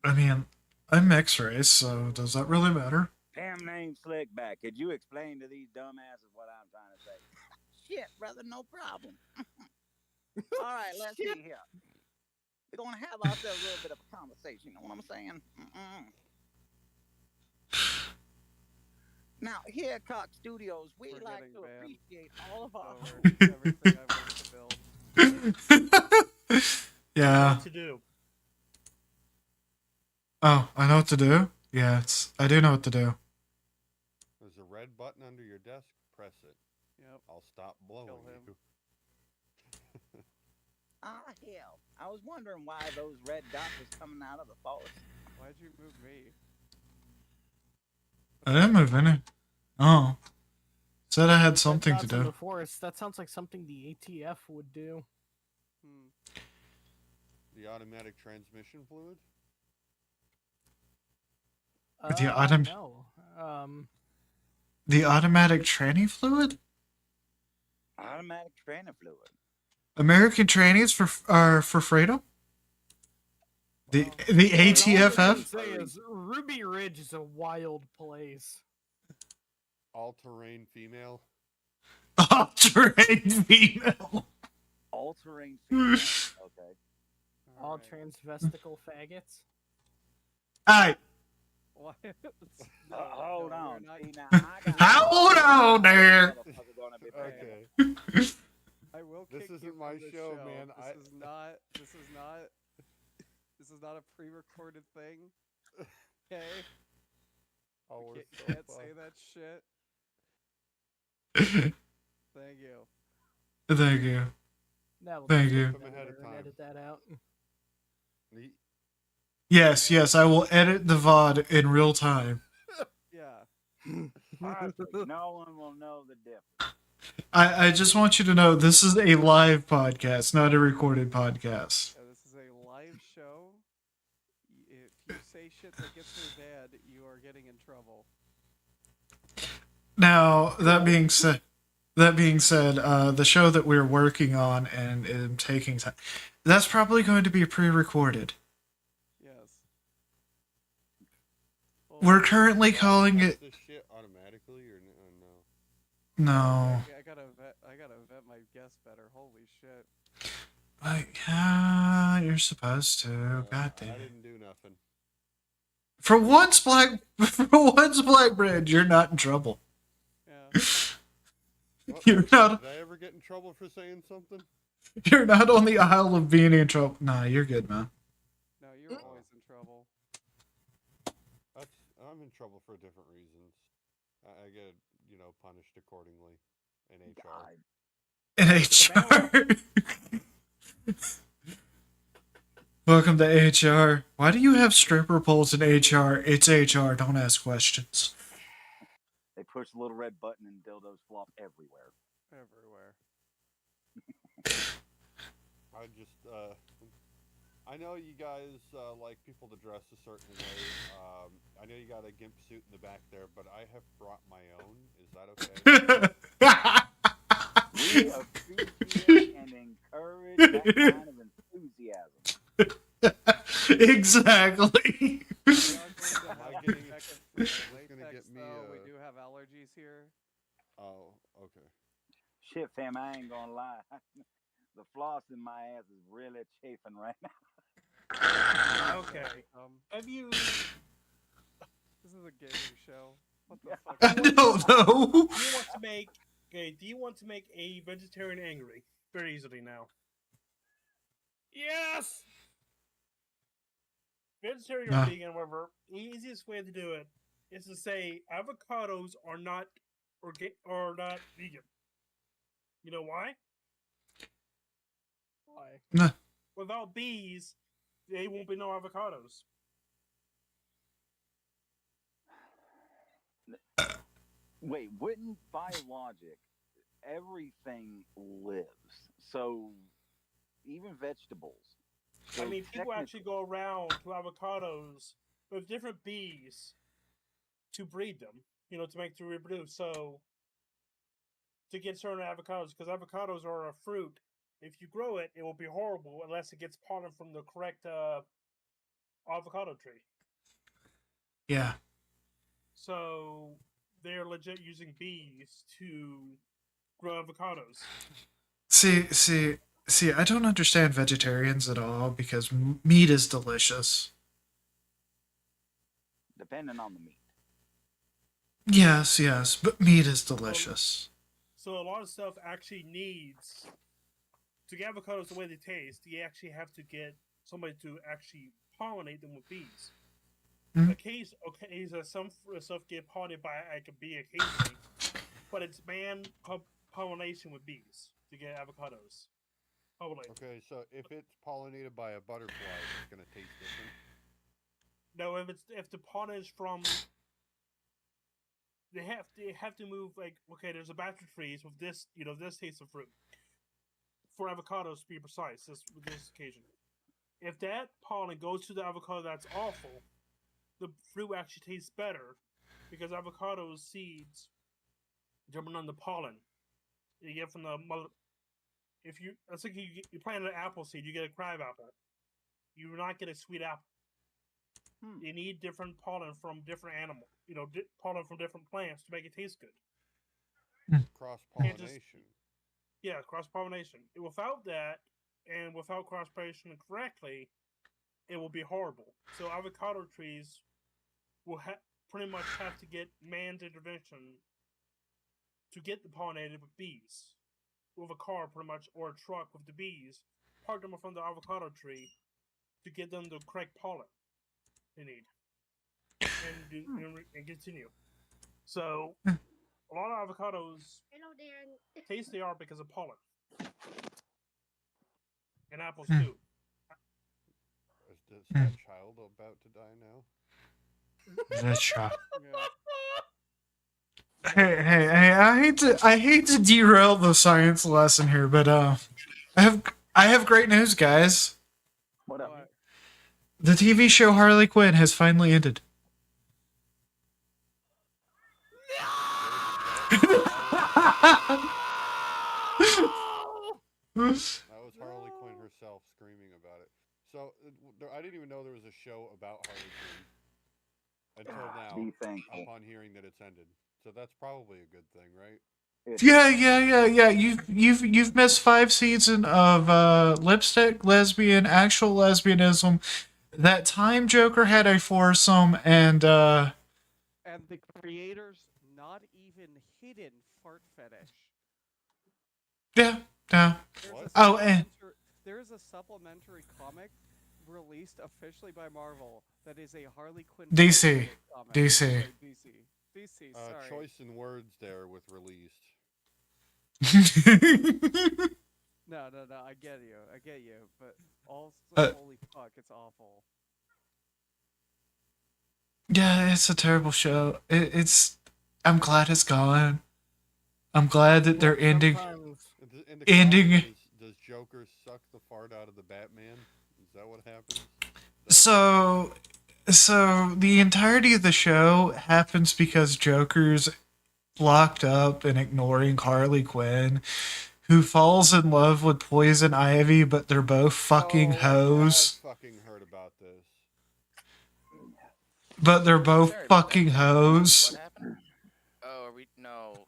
I mean, I'm mixed race, so does that really matter? Damn name Slickback. Could you explain to these dumbasses what I'm trying to say? Shit, brother, no problem. All right, let's see here. We're gonna have ourselves a little bit of a conversation. You know what I'm saying? Now, here at Cox Studios, we We're like getting to banned appreciate all of our over hosts. everything I've worked to build. Yeah. What to do? Oh, I know what to do? Yeah, I do know what to do. There's a red button under your desk. Press it. Yep. I'll stop blowing Kill him. you. Ah, hell. I was wondering why those red dots was coming out of the forest. Why'd you move me? I didn't move any. Oh. Said I had Red something to dots in do. the forest. That sounds like something the ATF would do. Hmm. The automatic transmission fluid? No. The automatic tranny fluid? Automatic training fluid. American trannies are for freedom? The Well, the All I can ATFF? say is Ruby Ridge is a wild place. All-terrain female? All-terrain female. All-terrain female. Okay. All alright. transvestical faggots. Alright, Why? Hold no, on. we're not- See, now, I got hold on there. Motherfucker gonna be Okay. I will This kick you isn't from my the show, man. This is not a pre-recorded thing. Okay? Oh, we're You so can't fucked. say that shit. Thank you. Thank you. Now we'll Thank just you. take Them that ahead of there and time. edit that out. Neat. Yes, I will edit the VOD in real time. Yeah. Perfect. No one will know the difference. I just want you to know this is a live podcast, not a recorded podcast. Yeah, this is a live show. If you say shit that gets me bad, you are getting in trouble. Now, that being said, the show that we're working on and taking time, that's probably going to be pre-recorded. Yes. We're currently Do I calling cut it. this shit automatically or no? No. I gotta vet my guests better. Holy shit. Like, you're supposed to. God damn I it. didn't do nothing. For once, Black Bread, you're not in trouble. Yeah. What? You're not. Did I ever get in trouble for saying something? You're not on the aisle of being in trouble. Nah, you're good, man. No, you're always in trouble. I'm in trouble for different reasons. I get, punished accordingly in HR. God. In HR. Welcome to HR. Why do you have stripper poles in HR? It's HR. Don't ask questions. They push the little red button and dildos flop everywhere. Everywhere. I know you guys like people to dress a certain way. I know you got a gimp suit in the back there, but I have brought my own. Is that okay? We appreciate and encourage that kind of enthusiasm. Exactly. We are going to have getting- latex, is this gonna latex, get me, though. We do have allergies here. Oh, okay. Shit, fam, I ain't gonna lie. The floss in my ass is really chafing right now. Okay. Have you? This is a gaming show. What the fuck? I don't know. Do you want to make? Okay. Do you want to make a vegetarian angry? Very easily now. Yes. Vegetarian Nah. or vegan, whatever. The easiest way to do it is to say avocados are not not vegan. You know why? Why? Nah. Without bees, there won't be no avocados. Wait, wouldn't by logic, everything lives? So even vegetables. I So mean, people actually go around to avocados with different bees to breed them, to make to reproduce. So to get certain avocados, because avocados are a fruit. If you grow it, it will be horrible unless it gets pollen from the correct avocado tree. Yeah. So they're legit using bees to grow avocados. See, I don't understand vegetarians at all because meat is delicious. depending on the meat. Yes, yes, but meat is delicious. So a lot of stuff actually needs to get avocados the way they taste. You actually have to get somebody to actually pollinate them with bees. Mm. Some stuff get pollinated by like a bee occasionally, but it's pollination with bees to get avocados. Pollinated. Okay, so if it's pollinated by a butterfly, it's gonna taste different. No, if the pollen is from, they have to move like, okay, there's a batch of trees with this this taste of fruit for avocados to be precise. This occasion, if that pollen goes to the avocado that's awful, the fruit actually tastes better because avocado seeds jumping on the pollen you get from the mother. If you, it's like you plant an apple seed, you get a crab apple. You do not get a sweet apple. You need different pollen from different animals. Pollen from different plants to make it taste good. Cross Can't just pollination. yeah, cross pollination. Without that, and without cross pollination correctly, it will be horrible. So avocado trees will pretty much have to get man's intervention to get the pollinated with bees, with a car pretty much, or a truck with the bees, park them from the avocado tree to get them the correct pollen they need, and continue. So a lot of avocados taste they are because of pollen, and apples too. Is that child about to die now? That's shot. Yeah. Hey! I hate to derail the science lesson here, but I have great news, guys. What up? But The TV show Harley Quinn has finally ended. That was Harley Quinn herself screaming about it. So I didn't even know there was a show about Harley Quinn until now. Be thankful. Upon hearing that it's ended, so that's probably a good thing, right? Yeah. You've missed 5 seasons of lipstick, lesbian, actual lesbianism. That time Joker had a foursome, and and the creators not even hidden fart fetish. yeah. There's What? a Oh, and there's a supplementary comic released officially by Marvel that is a Harley Quinn DC. fetish comic. DC. Sorry, DC. Sorry. Choice in words there with released. No. I get you. But also, Uh, holy fuck, it's awful. Yeah, it's a terrible show. I'm glad it's gone. I'm glad that they're ending. Sometimes In the Ending- comic, does Joker suck the fart out of the Batman? Is that what happens? So the entirety of the show happens because Joker's locked up and ignoring Harley Quinn, who falls in love with Poison Ivy, but they're both fucking hoes. I fucking heard about this. But they're both Sorry about fucking that. hoes. What happened? Oh, are we? No.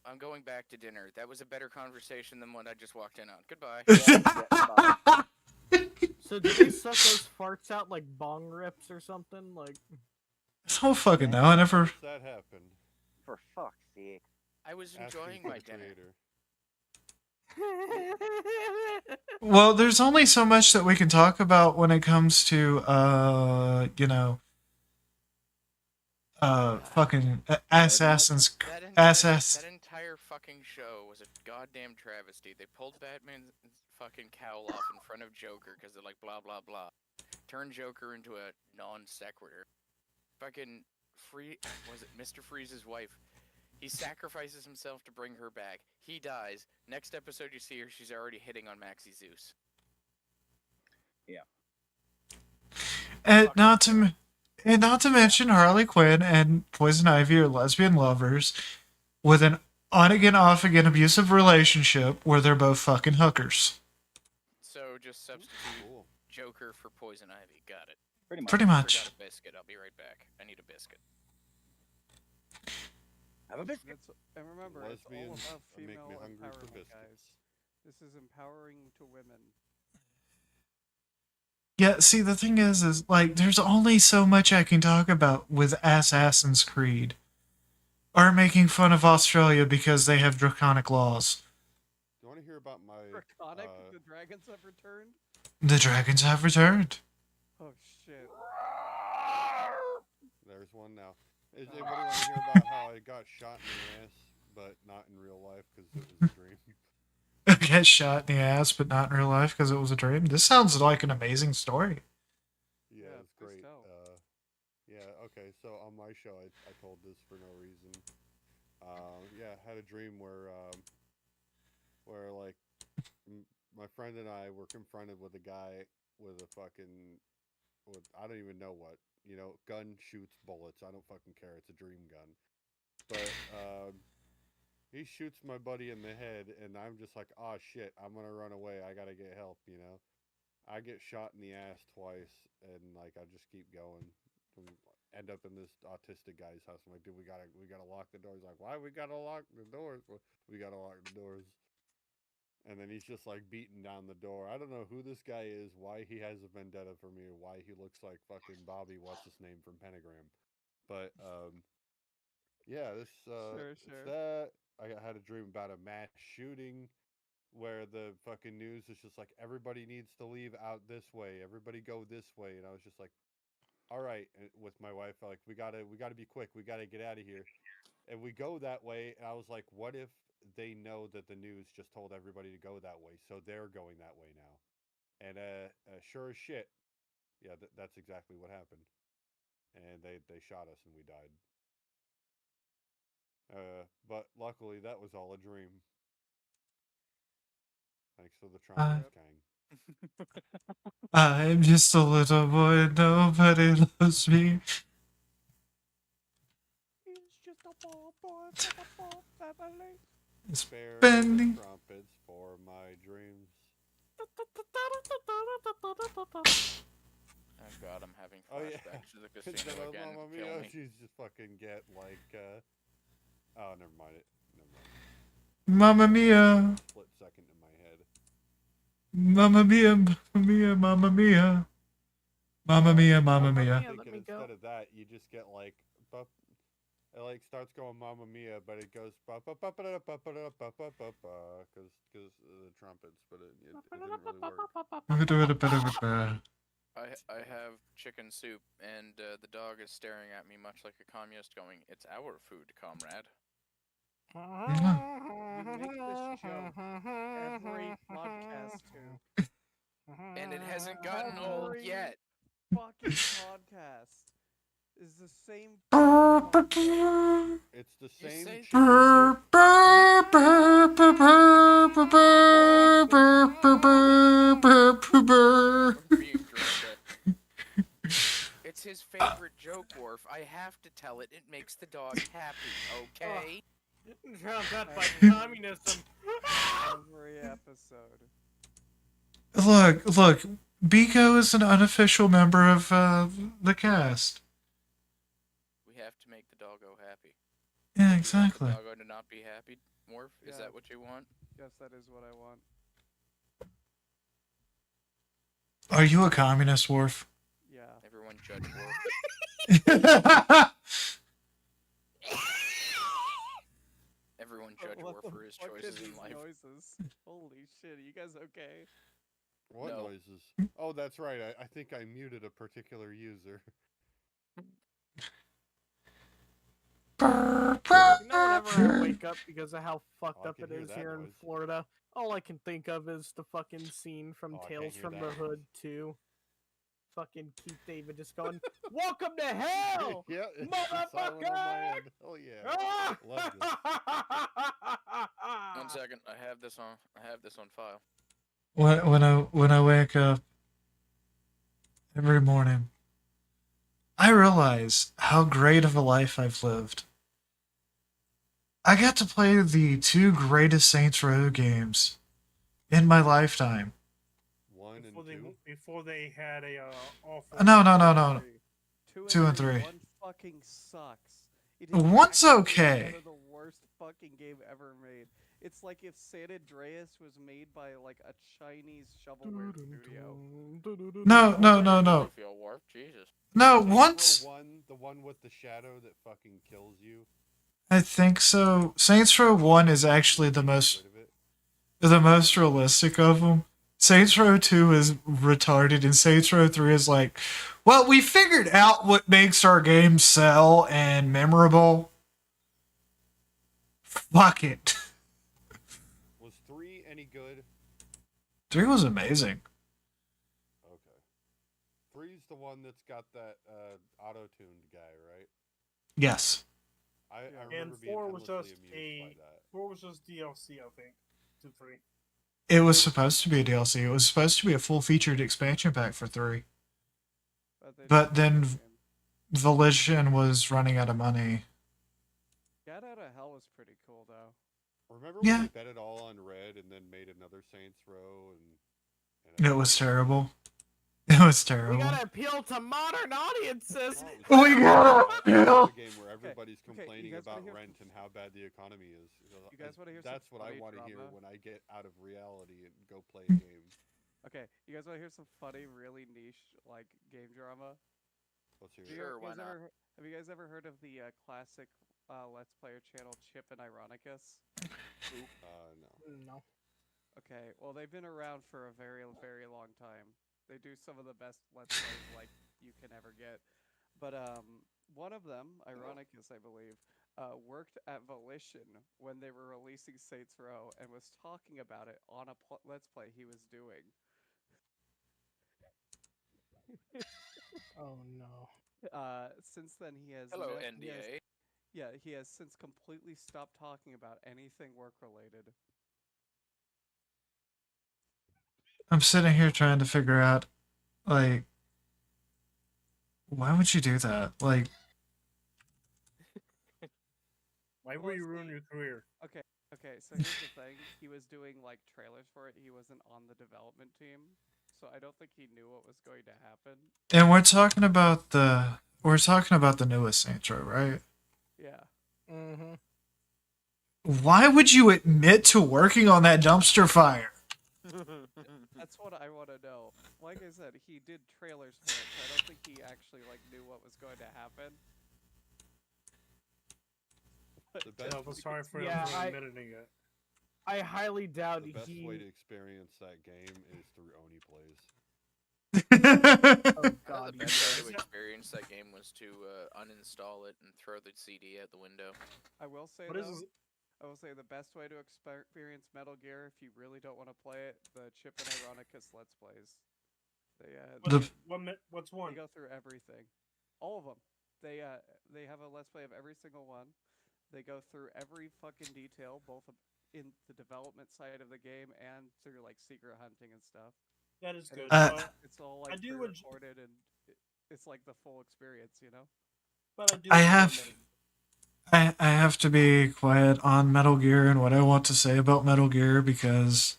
I'm going back to dinner. That was a better conversation than what I just walked in on. Goodbye. so do they suck those farts out like bong rips or something? Like I don't fucking know. I never. How that happened? For fuck's sake. I was Asking enjoying for my the dinner. creator. Well, there's only so much that we can talk about when it comes to fucking Assassin's That entire fucking show was a goddamn travesty. They pulled Batman's fucking cowl off in front of Joker because they're like blah blah blah. Turned Joker into a non sequitur. Fucking was it Mr. Freeze's wife? He sacrifices himself to bring her back. He dies. Next episode you see her, she's already hitting on Maxie Zeus. And not to mention Harley Quinn and Poison Ivy are lesbian lovers with an on again, off again abusive relationship where they're both fucking hookers. So just substitute Cool. Joker for Poison Ivy. Got it. Pretty much. Forgot a biscuit. I'll be right back. I need a biscuit. Have a biscuit. And remember, Lesbians it's all about make me female hungry for empowerment, biscuits. guys. This is empowering to women. Yeah, see, the thing is like, there's only so much I can talk about with Assassin's Creed. are making fun of Australia because they have draconic laws. Do you want to hear about my? Draconic, the dragons have returned. The dragons have returned. Oh shit! There's one now. Is anybody want to hear about how I got shot in the ass, but not in real life because it was a dream? Get shot in the ass, but not in real life because it was a dream. This sounds like an amazing story. Yeah, Yeah, it's please great. tell. Yeah, okay. So on my show, I told this for no reason. Yeah, I had a dream where like my friend and I were confronted with a guy with a fucking with I don't even know what gun shoots bullets. I don't fucking care. It's a dream gun, but he shoots my buddy in the head, and I'm just like, oh shit, I'm gonna run away. I gotta get help. I get shot in the ass twice, and like I just keep going. And end up in this autistic guy's house. I'm like, dude, we gotta lock the doors. Like, why we gotta lock the doors? Well, we gotta lock the doors. And then he's just like beating down the door. I don't know who this guy is, why he has a vendetta for me, or why he looks like fucking Bobby, what's his name from Pentagram. But yeah, it's Sure. that. I had a dream about a mass shooting where the fucking news is just like everybody needs to leave out this way, everybody go this way, and I was just like, all right, and with my wife, like we gotta be quick, we gotta get out of here, and we go that way, and I was like, what if they know that the news just told everybody to go that way, so they're going that way now, and sure as shit, yeah, that's exactly what happened, and they shot us and we died. But luckily that was all a dream. Thanks for the Uh, trumpets, Yep. Kang. I'm just a little boy, nobody loves me. He's just a ball boy from a ball family. Spare the Spending. trumpets for my dreams. Oh god, I'm having Oh yeah, flashbacks to the instead casino of again. Mamma Kill Mia, me. she's just fucking get like, oh, never mind it. Never mind. Mamma mia. Split second in my head. Mamma mia, mamma mia, mamma mia. Mamma mia, mamma I'm mia. Let thinking me go. instead of that, you just get like, it like starts going Mamma Mia, but it goes because the trumpets, but it didn't really work. I have chicken soup, and the dog is staring at me much like a communist, going, "It's our food, comrade." You make this joke every podcast too. And it hasn't gotten old Every yet. fucking podcast is the same fucking concept. It's the You same say chicken soup. we're being drowned out. It's his favorite joke, Worf. I have to tell it. It makes the dog happy, okay? Drowned out by Every- communism. Every episode. Look. Biko is an unofficial member of the cast. We have to make the doggo happy. Yeah, You want exactly. the doggo to not be happy, Worf? Is Yeah. that what you want? Yes, that is what I want. Are you a communist, Worf? Yeah. Everyone judge Worf. Everyone judge What Worf the for his fuck are choices in these life. noises? Holy shit, are you guys okay? What No. noises? Oh, that's right. I think I muted a particular user. You know, whenever I wake up because of how fucked I up can it hear is that here in noise. Florida, all I can think of is the fucking scene from Oh, I can't Tales hear from that the noise. Hood 2. Fucking Keith David just going, "Welcome to hell, Yeah, it's silent on my motherfucker!" head. Oh yeah. Love this. 1 second, I have this on file. When I wake up every morning, I realize how great of a life I've lived. I got to play the two greatest Saints Row games in my lifetime. 1 and 2. Before they had a awful. No. Two, Two and three. One fucking sucks. It is One's actually okay. One of the worst fucking game ever made. It's like if San Andreas was made by like a Chinese shovelware studio. No. I feel Worf, Jesus. No, Saints Row once. 1, the one with the shadow that fucking kills you. I think so. Saints Row 1 is actually Rid of it. the most realistic of them. Saints Row 2 is retarded, and Saints Row 3 is like, well, we figured out what makes our game sell and memorable. Fuck it. Was 3 any good? 3 was amazing. Okay. 3's the one that's got that auto-tuned guy, right? Yes. I And remember being 4 was endlessly just amused by that. 4 was just DLC, I think. 2, 3. It was supposed to be a DLC. It was supposed to be a full featured expansion pack for 3. But, But then game. Volition was running out of money. Get Out of Hell was pretty cool though. Remember when Yeah. they bet it all on red and then made another Saints Row and It was terrible. It was We terrible. gotta appeal to modern audiences. Well, We gotta That's a game where Okay, everybody's okay, you complaining guys about wanna hear- rent and how bad the economy is. You guys wanna hear some That's what I funny want to hear drama? when I get out of reality and go play a game. Okay, you guys want to hear some funny, really niche like game drama? Let's hear Have you it. Sure, why guys not? Have you guys ever heard of the classic Let's Player channel Chip and Ironicus? No. No. Okay, well they've been around for a very, very long time. They do some of the best Let's Plays like you can ever get. But one of them, Ironicus, I believe, worked at Volition when they were releasing Saints Row and was talking about it on a Let's Play he was doing. Oh no. Since then he has Hello, he has- NDA. yeah, he has since completely stopped talking about anything work related. I'm sitting here trying to figure out, like, why would you do that? Like, Why would you ruin your career? Okay, so here's the thing. He was doing like trailers for it. He wasn't on the development team. So I don't think he knew what was going to happen. and we're talking about the newest Saints Row, right? Yeah. Mm-hmm. Why would you admit to working on that dumpster fire? That's what I want to know. Like I said, he did trailers for it, so I don't think he actually like knew what was going to happen. The best, I feel sorry for him Yeah, for I- admitting it. I highly doubt the best he. way to experience that game is through Oni Plays. Oh I know god. the best way to does. experience that game was to uninstall it and throw the CD out the window. I will say What is though, this? I will say the best way to experience Metal Gear if you really don't want to play it, the Chip and Ironicus Let's Plays. They What's they one? go through everything, all of them. They have a Let's Play of every single one. They go through every fucking detail, both in the development side of the game and through like secret hunting and stuff. That is And good. it's all like I do enj- pre-recorded and it's like the full experience, you know. but I do. I enjoy have- Metal Gear. I have to be quiet on Metal Gear and what I want to say about Metal Gear because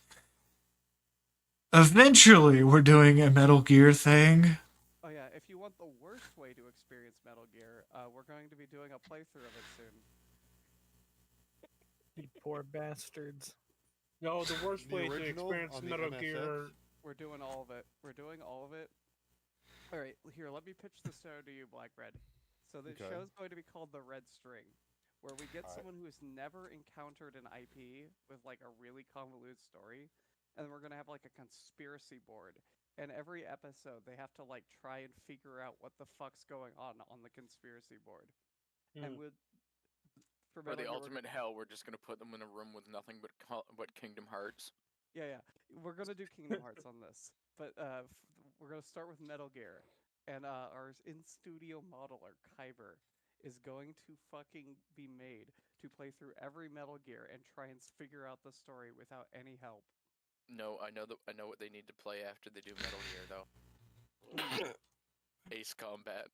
eventually we're doing a Metal Gear thing. Oh yeah, if you want the worst way to experience Metal Gear, we're going to be doing a playthrough of it soon. You poor bastards. No, the worst The way to original experience on the Metal MSX? Gear. We're doing all of it. We're doing all of it. All right, here, let me pitch the show to you, Black Red. So the Okay. show's going to be called The Red String, where we get Alright. someone who's never encountered an IP with like a really convoluted story, and we're gonna have like a conspiracy board. And every episode, they have to like try and figure out what the fuck's going on the conspiracy board. And with For Metal the Gear, we're- ultimate hell, we're just gonna put them in a room with nothing but Kingdom Hearts. Yeah, we're gonna do Kingdom Hearts on this, but we're gonna start with Metal Gear, and our in-studio modeler Kyber is going to fucking be made to play through every Metal Gear and try and figure out the story without any help. No, I know what they need to play after they do Metal Gear though. Ace Combat.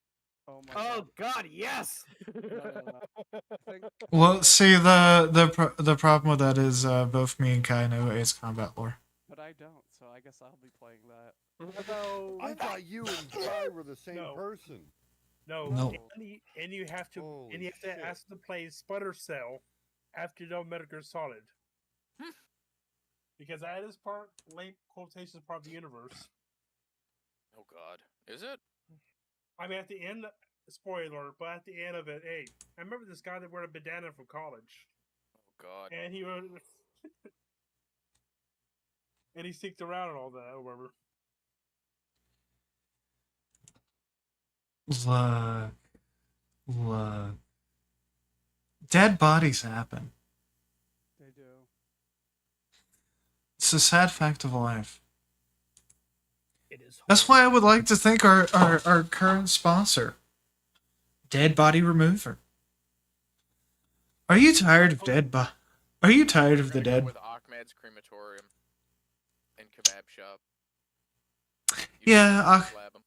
Oh my Oh god, yes. No. I think Well, see the problem with that is both me and Kai know Ace Combat lore. but I don't, so I guess I'll be playing that. Although I thought you and Kai were the same No. person. No, No. And you have to Holy to shit. ask to play Sputter Cell after you know Metal Gear Solid. Because that is part late quotations part of the universe. Oh God, is it? I mean, at the end spoiler, but at the end of it, hey, I remember this guy that wore a bandana from college, Oh God. and he was, and he sticked around and all that. Or whatever. Look, look. Dead bodies happen. They do. It's a sad fact of life. It is. That's why I would like to thank our current sponsor, Dead Body Remover. Are you tired of Are you tired of the We're gonna dead? go with Ahmed's crematorium and kebab shop. Yeah, Slab 'em.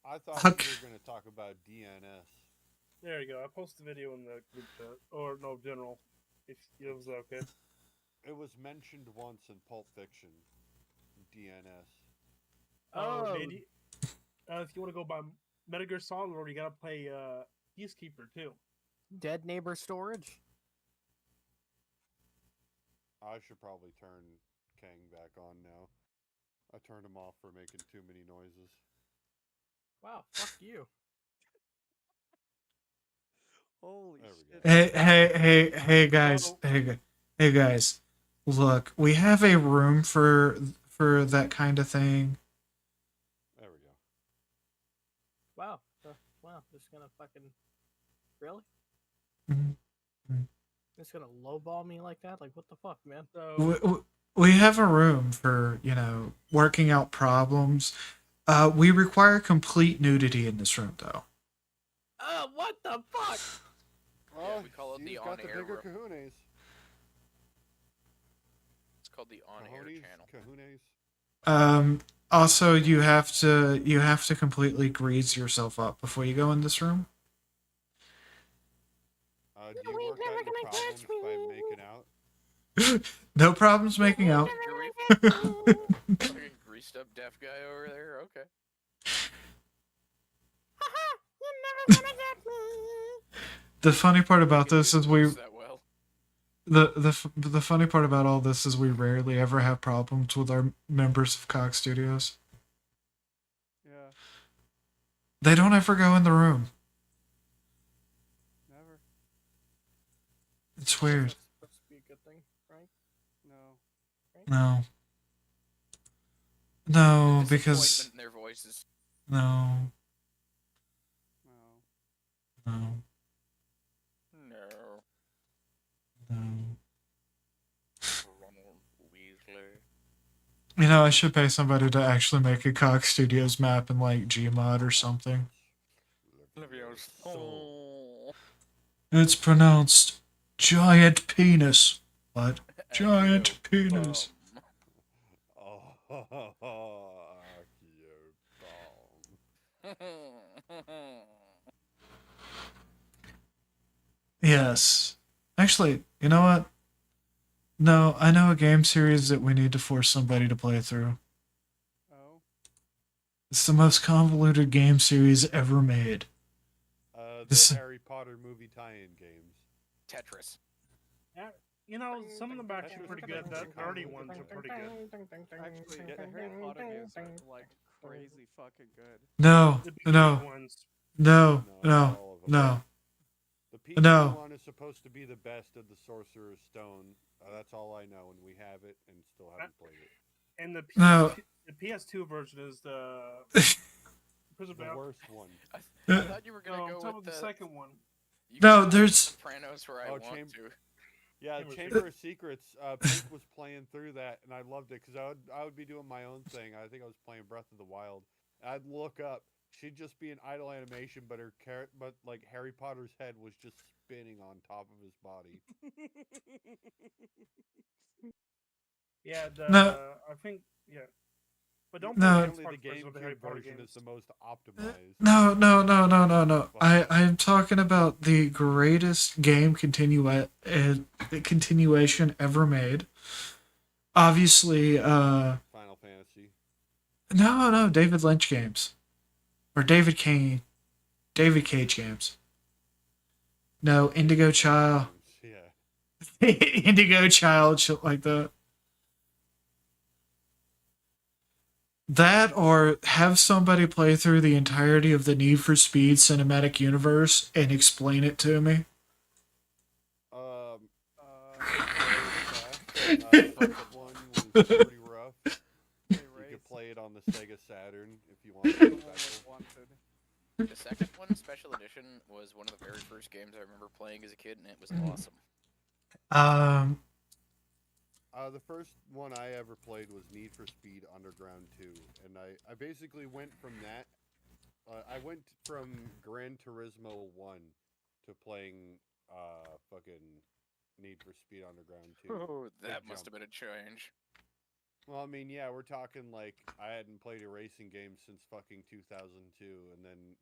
I thought Huck. we were going to talk about DNS. There you go. I posted the video in the group chat, or no, general. If it was okay. It was mentioned once in Pulp Fiction. DNS. Oh. Maybe, if you want to go by Metal Gear Solid, Lord, you gotta play Peacekeeper too. Dead neighbor storage. I should probably turn Kang back on now. I turned him off for making too many noises. Wow, fuck you. Holy There we shit. go. Hey guys, hey guys. Look, we have a room for that kind of thing. There we go. Wow. Wow. Just gonna fucking. Really? Mhm. Just gonna lowball me like that? Like, what the fuck, man? So We have a room for, working out problems. We require complete nudity in this room, though. What the fuck? Oh, we call it he's the got the on-air bigger room. kahunas. It's called the on-air channel. Kahunas. Also, you have to completely grease yourself up before you go in this room. Do you work out your problems by making out? No problems making out. Fucking greased up deaf guy over there. Okay. The funny part about this is we That well. the funny part about all this is we rarely ever have problems with our members of Cox Studios. Yeah. They don't ever go in the room. Never. It's weird. That's supposed to be a good thing, right? No. No, The because disappointment in their voices. no, No. no, No. no. Ronald Weasley. I should pay somebody to actually make a Cox Studios map in like Gmod or something. Oh. It's pronounced giant penis. What? Giant penis. Oh, cute. Yes. Actually, you know what? No, I know a game series that we need to force somebody to play through. Oh. It's the most convoluted game series ever made. This- The Harry Potter movie tie-in games. Tetris. you know, some of them are actually pretty good. The nerdy ones are pretty good. Actually, the Harry Potter games are like crazy fucking good. No, The big no, ones. no, not no, all of them. no. The PC No. one is supposed to be the best of the Sorcerer's Stone. That's all I know, and we have it and still haven't played it. And the No. the PS2 version is the Prison The Break. worst one. I Uh, thought you were gonna No, I'm go talking with about the second one. You No, can go with there's- Sopranos where I Oh, want to. Yeah, Chamber of Chamber of Secrets. Pink was playing through that, and I loved it because I would be doing my own thing. I think I was playing Breath of the Wild. I'd look up. She'd just be an idle animation, but but like Harry Potter's head was just spinning on top of his body. Yeah, No. I think but don't No. play Only the Xbox version of the Harry GameCube Potter version games. is the most optimized. No. I'm talking about the greatest game continuation ever made. Obviously, Final Fantasy. no, David Lynch games. Or David Cage games. No, Indigo Child. Yeah. Indigo Child, shit like that. That or have somebody play through the entirety of the Need for Speed cinematic universe and explain it to me. The first one was pretty rough. They You race. could play it on the Sega Saturn if you want something Someone was special. wanted. The second one, Special Edition, was one of the very first games I remember playing as a kid, and it was awesome. The first one I ever played was Need for Speed Underground 2, and I basically went from that. I went from Gran Turismo 1 to playing fucking Need for Speed Underground 2. Oh, that Big must have jump. been a change. Well, I mean, yeah, we're talking like I hadn't played a racing game since fucking 2002, and then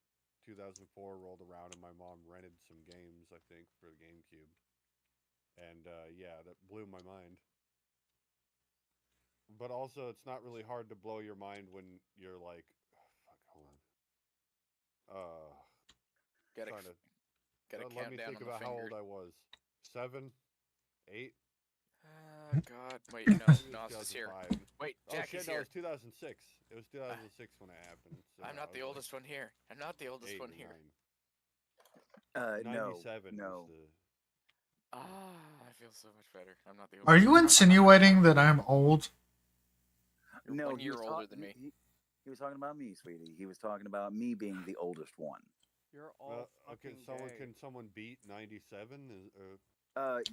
2004 rolled around and my mom rented some games, I think, for the GameCube. And yeah, that blew my mind. But also, it's not really hard to blow your mind when you're like, oh, fuck, hold on. Gotta, Trying to gotta let count me down think on the about how fingers. old I was. 7, 8. God, wait, no, Nos is here. 2005. Wait, Oh Jackie's shit, no, here. it was 2006. It was 2006 when it happened. So I'm not I the was oldest one here. I'm not the oldest like 8 one or here. 9. No, 97 no. was the. I feel so much better. I'm not the oldest. Are you insinuating that I'm old? You're No, 1 he year was older ta- than me. He was talking about me, sweetie. He was talking about me being the oldest one. You're all Okay, fucking gay. can someone beat 97?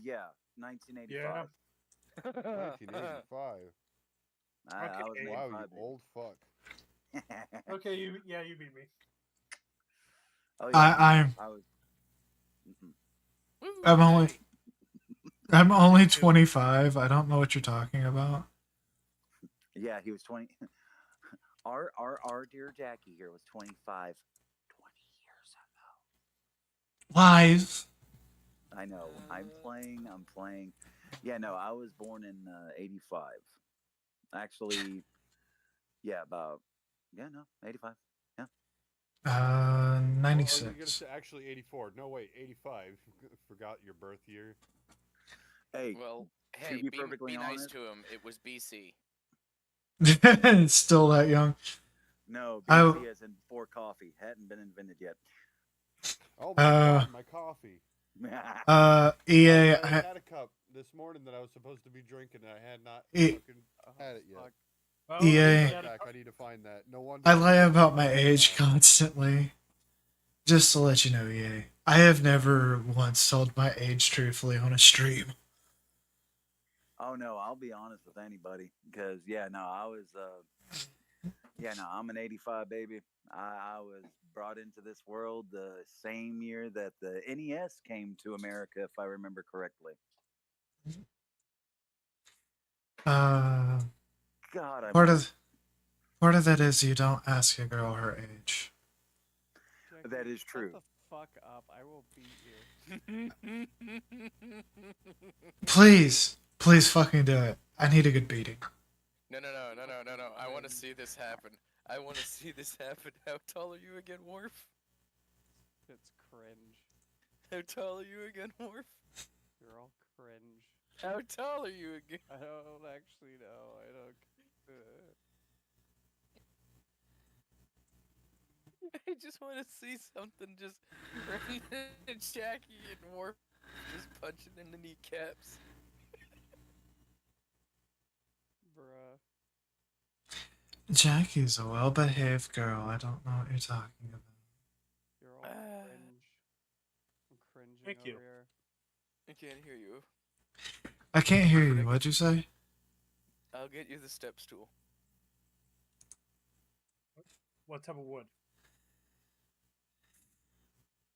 Yeah, 1985. Yeah. 1985. I was an Okay. Wow, 85 you baby. old fuck. Okay, you beat me. Oh yeah, I'm I was. Mm-mm. Woo, I'm only daddy. I'm only 25. I don't know what you're talking about. Yeah, he was 20. Our dear Jackie here was 25 20 years ago. Lies. I know. I'm playing. Yeah, no, I was born in 85. Actually, yeah, about. Yeah, no, 85. Yeah. Oh, you're gonna 96. say actually 84. No, wait, 85. Forgot your birth year. Hey, Well, to hey, be be perfectly nice honest, to him. It was BC. It's still that young. no, I- BC as in for coffee hadn't been invented yet. Oh my Uh, god, my coffee. EA. I had a cup this morning that I was supposed to be drinking, and I had not E- fucking had it yet. Fuck. Oh, EA. you Right gotta- back, I need to find that. No wonder. I lie about my age constantly. Just to let you know, EA. I have never once told my age truthfully on a stream. Oh no, I'll be honest with anybody because yeah, no, I was yeah, no, I'm an 85 baby. I was brought into this world the same year that the NES came to America, if I remember correctly. Uh, God, I'm part of that is you don't ask a girl her age. Jackie, That is shut true. the fuck up. I will beat you. Please fucking do it. I need a good beating. No. I want to see this happen. I want to see this happen. How tall are you again, Worf? It's cringe. How tall are you again, Worf? You're all cringe. How tall are you again? I don't actually know. I don't. I just want to see something just Jackie and Worf just punching in the kneecaps. Bruh. Jackie's a well-behaved girl. I don't know what you're talking about. You're all cringe. I'm cringing Thank you. over here. I can't hear you. I can't hear you. What'd you say? I'll get you the step stool. What type of wood?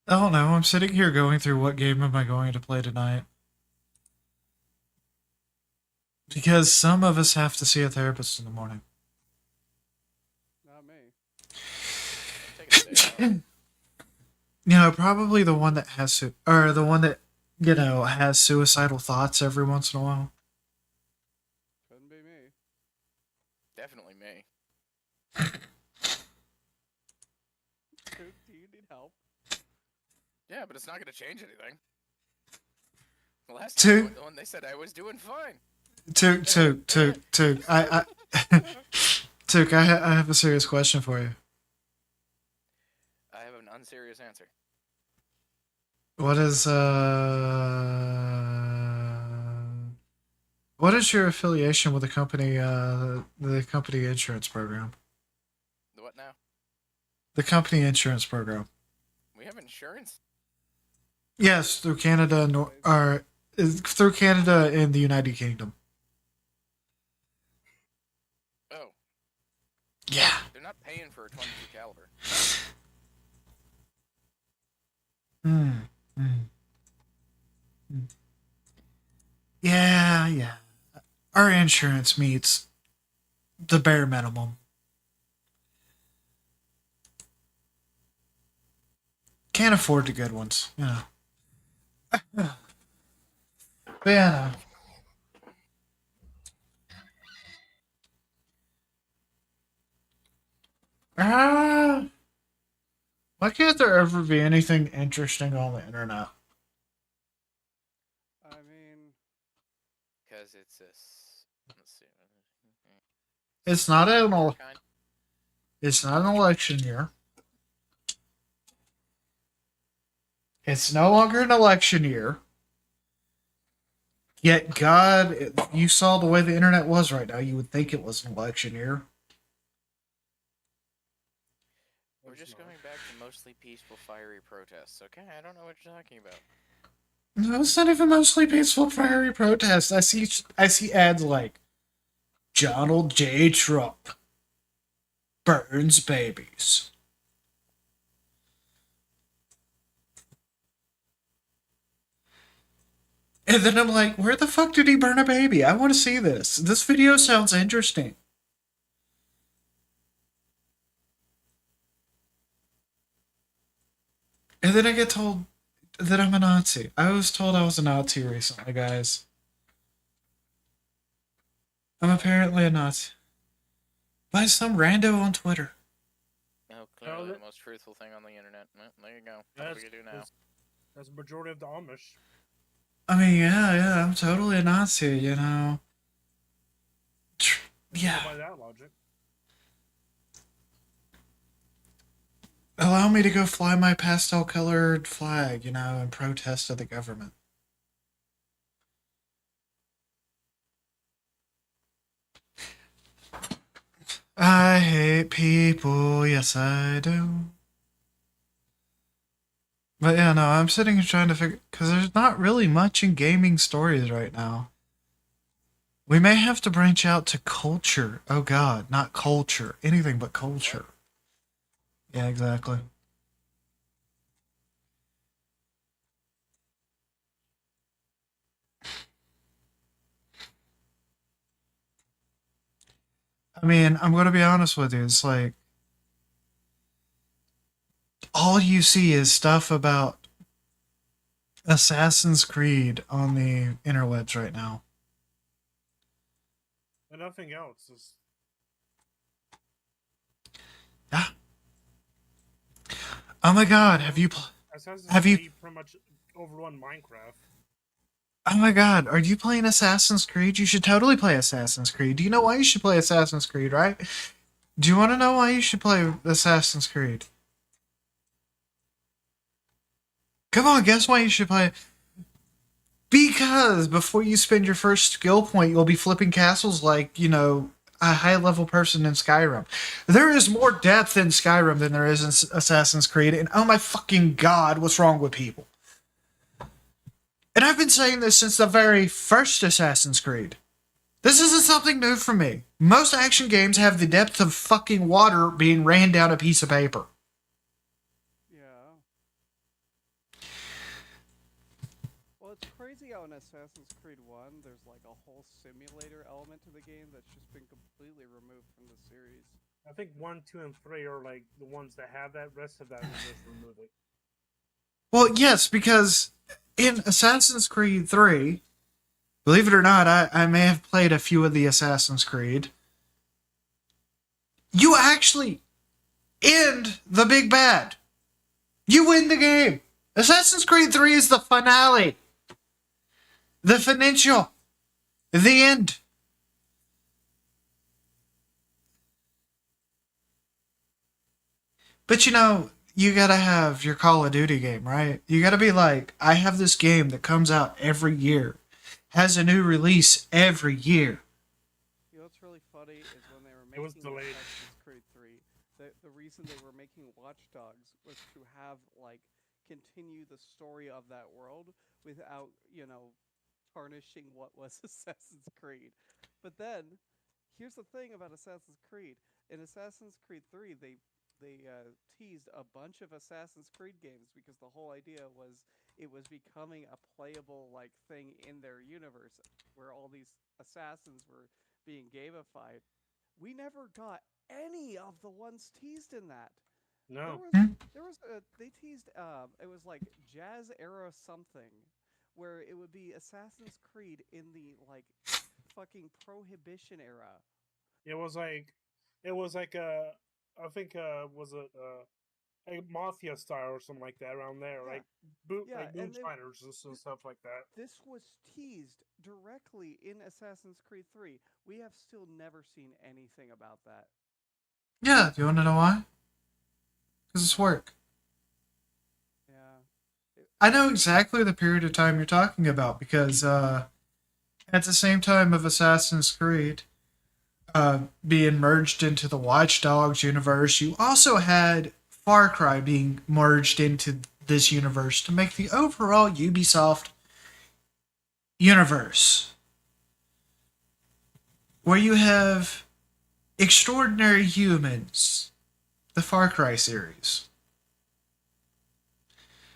I don't know. I'm sitting here going through what game am I going to play tonight. Because some of us have to see a therapist in the morning. Not me. Take a day off. You know, probably the one that has or the one that, you know, has suicidal thoughts every once in a while. Couldn't be me. Definitely me. Dude, do you need help? Yeah, but it's not gonna change anything. The last Two- time, the one they said I was doing fine. To Took, I have a serious question for you. I have an unserious answer. What is what is your affiliation with the company insurance program? The what now? The company insurance program. We have insurance? Yes, through Canada, or through Canada and the United Kingdom. Oh, Yeah. they're not paying for a 22 caliber. Hmm. Hmm. Hmm. Yeah, yeah. Our insurance meets the bare minimum. Can't afford the good ones, you know. But yeah, no. Ah, why can't there ever be anything interesting on the internet? I mean, Because it's let's see. It's not Your kind. it's not an election year. It's no longer an election year. Yet, God, if you saw the way the internet was right now, you would think it was an election year. We're just going back to mostly peaceful, fiery protests. Okay, I don't know what you're talking about. No, it's not even mostly peaceful fiery protests. I see ads like Donald J. Trump burns babies. And then I'm like, where the fuck did he burn a baby? I want to see this. This video sounds interesting. And then I get told that I'm a Nazi. I was told I was a Nazi recently, guys. I'm apparently a Nazi. By some rando on Twitter. Oh, clearly the most truthful thing on the internet. Well, there you go. What do we do now? That's the majority of the Amish. I mean, yeah, I'm totally a Nazi, you know. Yeah. By that logic. Allow me to go fly my pastel colored flag, you know, in protest of the government. I hate people, yes I do. But yeah, no, I'm sitting here trying to figure, because there's not really much in gaming stories right now. We may have to branch out to culture. Oh god, not culture. Anything but culture. Yeah, exactly. I mean, I'm going to be honest with you. It's like, all you see is stuff about Assassin's Creed on the interwebs right now. And nothing else. Is... Yeah. Oh my god, have you pretty much overrun Minecraft? Oh my god, are you playing Assassin's Creed? You should totally play Assassin's Creed. Do you know why you should play Assassin's Creed, right? Do you want to know why you should play Assassin's Creed? Come on, guess why you should play. Because before you spend your first skill point, you'll be flipping castles like, you know, a high level person in Skyrim. There is more depth in Skyrim than there is in Assassin's Creed, and oh my fucking god, what's wrong with people? And I've been saying this since the very first Assassin's Creed. This isn't something new for me. Most action games have the depth of fucking water being ran down a piece of paper. yeah. Well, it's crazy how in Assassin's Creed 1, there's like a whole simulator element to the game that's just been completely removed from the series. I think 1, 2, and 3 are like the ones that have that. Rest of that is just remove it. Well, yes, because in Assassin's Creed 3, believe it or not, I may have played a few of the Assassin's Creed. You actually end the big bad. You win the game. Assassin's Creed 3 is the finale. The financial. The end. But you gotta have your Call of Duty game, right? You gotta be like, I have this game that comes out every year, has a new release every year. You know what's really funny is when they were It was making delayed. Assassin's Creed 3, the reason they were making Watch Dogs was to have, like, continue the story of that world without, tarnishing what was Assassin's Creed. But then, here's the thing about Assassin's Creed. In Assassin's Creed 3, they teased a bunch of Assassin's Creed games because the whole idea was it was becoming a playable like thing in their universe where all these assassins were being gamified. We never got any of the ones teased in that. There No. was Hmm? there was a they teased it was like Jazz era something where it would be Assassin's Creed in the like fucking prohibition era. It was like I think was it a mafia style or something like that around there, Yeah. like Yeah, like and moonshiners and stuff like that. this was teased directly in Assassin's Creed 3. We have still never seen anything about that. Yeah, do you want to know why? Because it's work. Yeah. I know exactly the period of time you're talking about because at the same time of Assassin's Creed being merged into the Watch Dogs universe, you also had Far Cry being merged into this universe to make the overall Ubisoft universe, where you have Extraordinary Humans, the Far Cry series.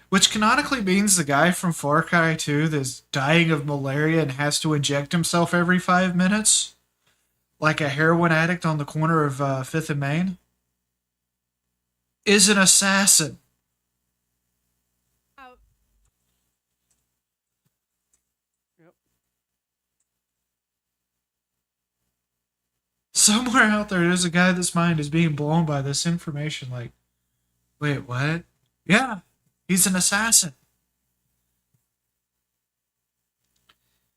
Which canonically means the guy from Far Cry 2 that's dying of malaria and has to inject himself every 5 minutes, like a heroin addict on the corner of 5th and Main, is an assassin. Yep. Somewhere out there, there's a guy that's mind is being blown by this information. Like, wait, what? Yeah, he's an assassin.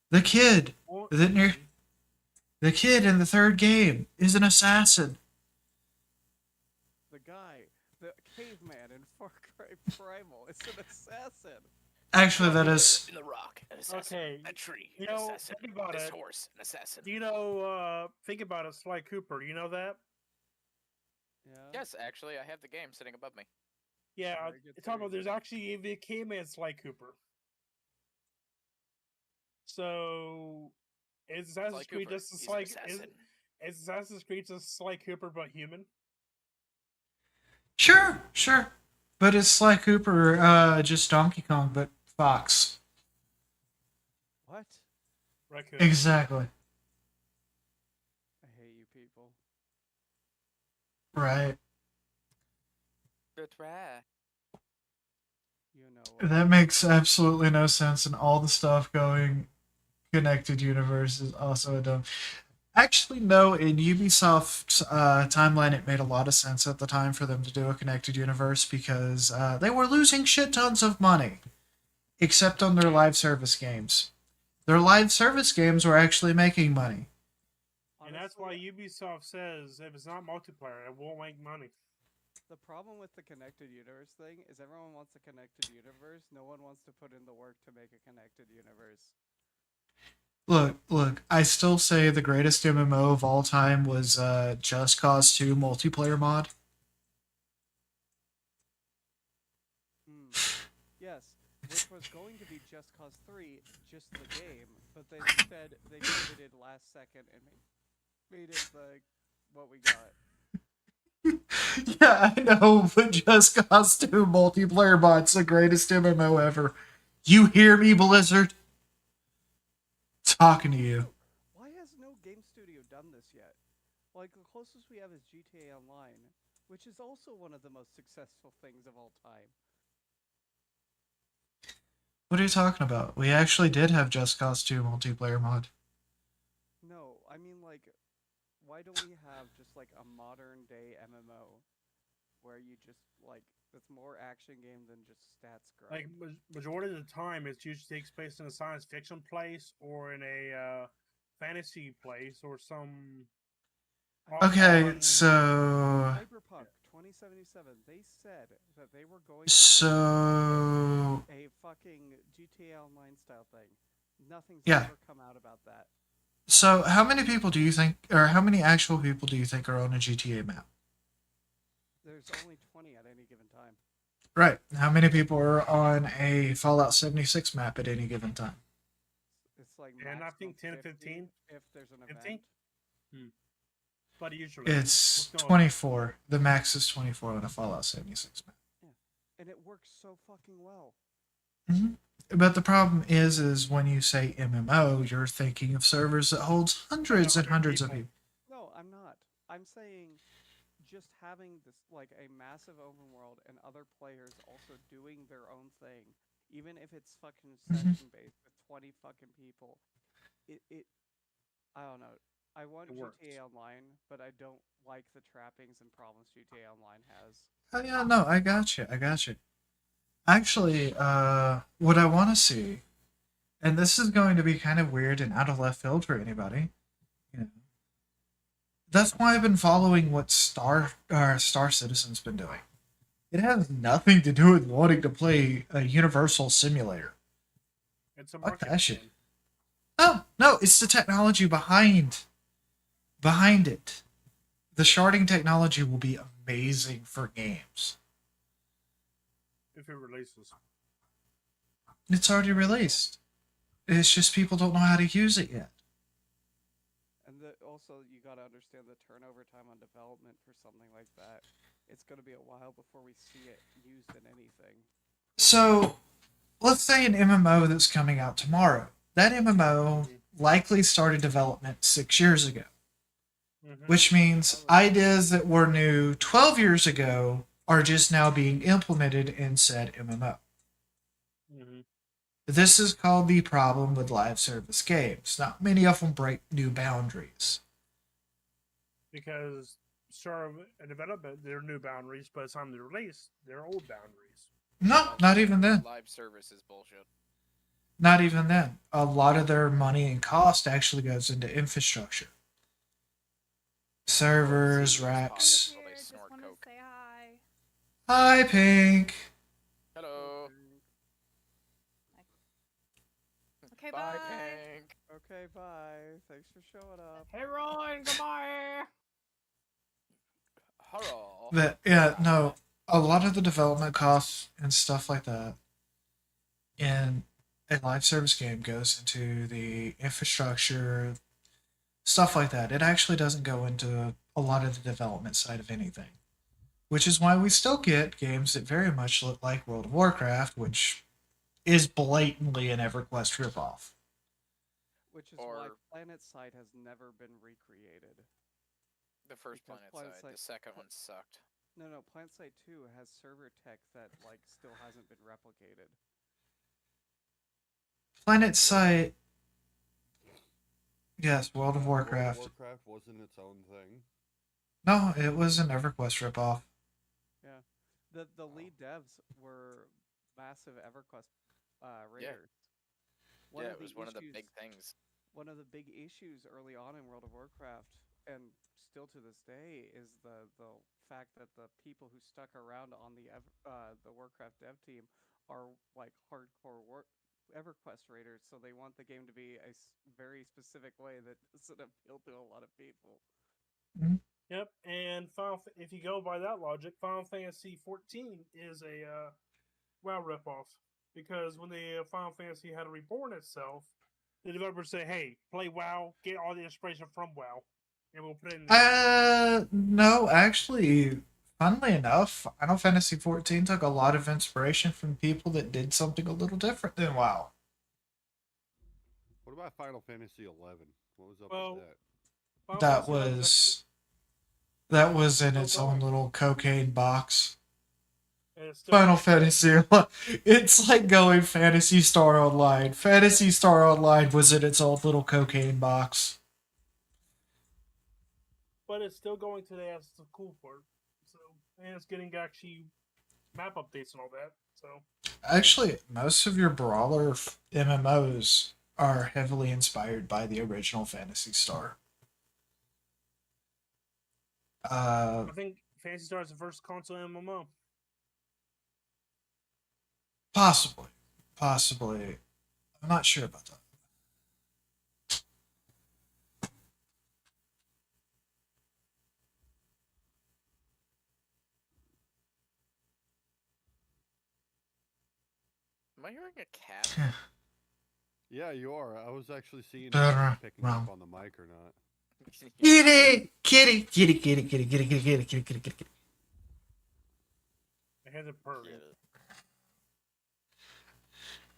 The kid, Or, that near, the kid in the third game is an assassin. The guy, the caveman in Far Cry Primal, is an assassin. Actually, that is. In the rock, an assassin. Okay, That tree, you an know, assassin. think about This it. horse, an assassin. Do you know? Think about it, Sly Cooper. You know that? Yeah. Yes, actually, I have the game sitting above me. Yeah, Very good it's talking about theory. there's actually a caveman Sly Cooper. So is Sly Assassin's Creed Cooper, just a he's an Sly? assassin. Is Assassin's Creed just Sly Cooper but human? Sure, sure. But it's Sly Cooper, just Donkey Kong, but Fox. What? Raccoon. Exactly. I hate you people. Right. That's right. You know what? That makes absolutely no sense, and all the stuff going connected universe is also a dumb. Actually, no. In Ubisoft's timeline, it made a lot of sense at the time for them to do a connected universe because they were losing shit tons of money, except on their live service games. Their live service games were actually making money. And that's why Ubisoft says if it's not multiplayer, it won't make money. The problem with the connected universe thing is everyone wants a connected universe. No one wants to put in the work to make a connected universe. Look. I still say the greatest MMO of all time was Just Cause 2 multiplayer mod. Yes, which was going to be Just Cause 3, just the game, but they instead they pivoted last second and made it the what we got. Yeah, I know, but Just Cause 2 multiplayer mod's the greatest MMO ever. You hear me, Blizzard? Talking to you. Why has no game studio done this yet? Like, the closest we have is GTA Online, which is also one of the most successful things of all time. What are you talking about? We actually did have Just Cause 2 multiplayer mod. No, I mean, like, why don't we have just, like, a modern day MMO where you just, like, it's more action game than just stats grind? Like majority of the time, it usually takes place in a science fiction place or in a fantasy place or some. Okay, so Cyberpunk 77, they said that they were going to So do a fucking GTA Online style thing. Nothing's yeah. ever come out about that. So how many people do you think, or how many actual people do you think are on a GTA map? There's only 20 at any given time. Right. How many people are on a Fallout 76 map at any given time? It's like And I think 10 to 50 15. if there's an 15? event. But usually It's what's going- 24. The max is 24 on a Fallout 76 map. Yeah. And it works so fucking well. Hmm. But the problem is when you say MMO, you're thinking of servers that holds hundreds and 100 hundreds of people. people. No, I'm not. I'm saying just having this like a massive open world and other players also doing their own thing, even if it's fucking session based with 20 fucking people. It I don't know. I want It works. GTA Online, but I don't like the trappings and problems GTA Online has. Oh yeah, no, I got you. I got you. Actually, what I want to see, and this is going to be kind of weird and out of left field for anybody, you know, that's why I've been following what Star Citizen's been doing. It has nothing to do with wanting to play a Universal Simulator. It's a Fuck marketing that shit. thing. No, it's the technology behind it. The sharding technology will be amazing for games. If it releases. It's already released. It's just people don't know how to use it yet. And also, you gotta understand the turnover time on development for something like that. It's gonna be a while before we see it used in anything. So, let's say an MMO that's coming out tomorrow. That MMO likely started development 6 years ago, which means ideas that were new 12 years ago are just now being implemented in said MMO. This is called the problem with live service games. Not many of them break new boundaries. Because start of development, there are new boundaries, but it's time to release, they're old boundaries. No, not even then. Live service is bullshit. Not even then. A lot of their money and cost actually goes into infrastructure. Servers, It's racks. possible they Just snort wanted to coke. say hi. Hi, Pink. Hello. Okay, Bye, bye. Pink. Okay, bye. Thanks for showing up. Hey, Ryan, goodbye. Hello. But yeah, no, a lot of the development costs and stuff like that in a live service game goes into the infrastructure, stuff like that. It actually doesn't go into a lot of the development side of anything. Which is why we still get games that very much look like World of Warcraft, which is blatantly an EverQuest ripoff. Which is why Or- Planet Side has never been recreated. The first Because planet Planet side. Side- The second one sucked. No, Planet Side 2 has server tech that like still hasn't been replicated. Planet Site. Yes, World of World of Warcraft. Warcraft wasn't its own thing. No, it was an EverQuest ripoff. Yeah, the lead devs were massive EverQuest raiders. Yeah, it was one of the big things. One of the big issues early on in World of Warcraft, and still to this day, is the fact that the people who stuck around on the Warcraft dev team are like hardcore EverQuest raiders, so they want the game to be a very specific way that doesn't appeal to a lot of people. Yep, and if you go by that logic, Final Fantasy 14 is a WoW ripoff. Because when the Final Fantasy had to reborn itself, the developers say, hey, play WoW, get all the inspiration from WoW, and we'll put it in there. No, actually, funnily enough, Final Fantasy XIV took a lot of inspiration from people that did something a little different than WoW. What about Final Fantasy 11? What was up Well, with that? Final That Fantasy 11 's that was in Still its own going. little cocaine box. actually- it's still Final going. Fantasy, it's like going Fantasy Star Online. Fantasy Star Online was in its own little cocaine box. But it's still going today as the cool part. So, and it's getting actually map updates and all that. So, Actually, most of your brawler MMOs are heavily inspired by the original Fantasy Star. I think Fantasy Star is the first console MMO. Possibly. I'm not sure about that. Am I hearing a cat? Yeah, you are. I was actually seeing if Better, it was picking wrong. up on the mic or not. Kitty, kitty, kitty, kitty, kitty, kitty, kitty, kitty, kitty, kitty, kitty. It has a purring.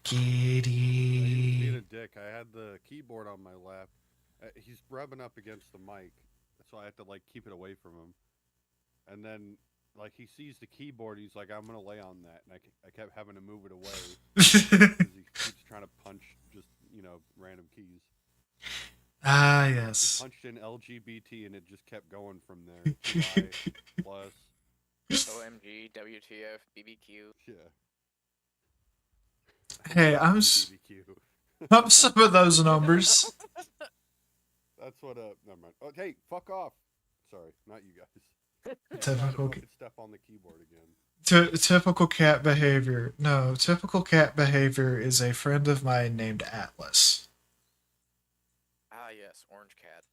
He was being a Kitty. dick. I had the keyboard on my lap. He's rubbing up against the mic, so I had to like keep it away from him. And then, like, he sees the keyboard. He's like, "I'm gonna lay on that," and I kept having to move it away because he keeps trying to punch just random keys. Ah, He yes. punched in LGBT, and it just kept going from there. Y plus, OMG, WTF, BBQ. yeah. Hey, BBQ. I'm some of those numbers. That's what. Never mind. Oh, hey, fuck off. Sorry, not you guys. Typical, Fucking step on the keyboard again. typical cat behavior. No, typical cat behavior is a friend of mine named Atlas. Ah, yes, orange cat.